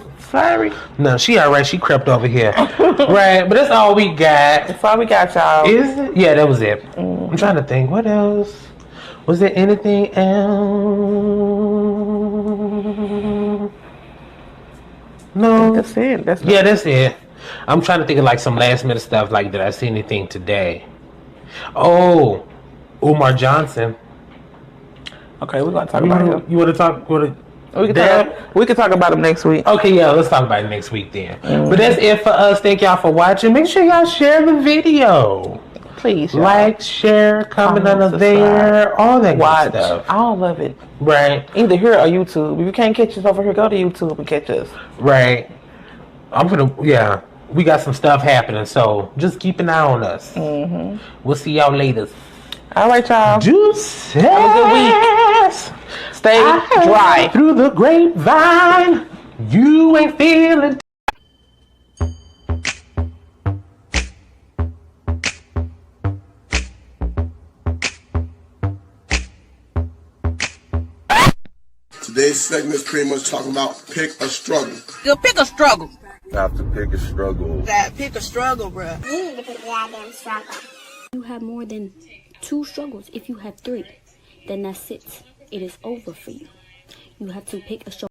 S7: No, she alright. She crept over here. Right, but that's all we got.
S6: That's all we got, y'all.
S7: Is it? Yeah, that was it. I'm trying to think. What else? Was there anything else? No.
S6: That's it. That's
S7: it. I'm trying to think of like some last minute stuff. Like, did I see anything today? Oh, Umar Johnson.
S6: Okay, we're gonna talk about him.
S7: You want to talk?
S6: We can talk about him next week.
S7: Okay, yeah, let's talk about it next week then. But that's it for us. Thank y'all for watching. Make sure y'all share the video.
S6: Please, y'all.
S7: Like, share, comment under there, all that good stuff.
S6: All of it.
S7: Right.
S6: Either here or YouTube. If you can't catch us over here, go to YouTube and catch us.
S7: Right. We got some stuff happening, so just keep an eye on us. We'll see y'all later.
S6: All right, y'all.
S7: Deuces.
S6: Have a good week. Stay dry.
S7: Through the grapevine, you ain't feeling.
S1: Today's segment is pretty much talking about pick a struggle.
S2: You pick a struggle.
S3: I have to pick a struggle.
S2: Pick a struggle, bruh.
S4: You need to pick the goddamn struggle.
S5: You have more than 2 struggles. If you have 3, then that's it. It is over for you. You have to pick a struggle.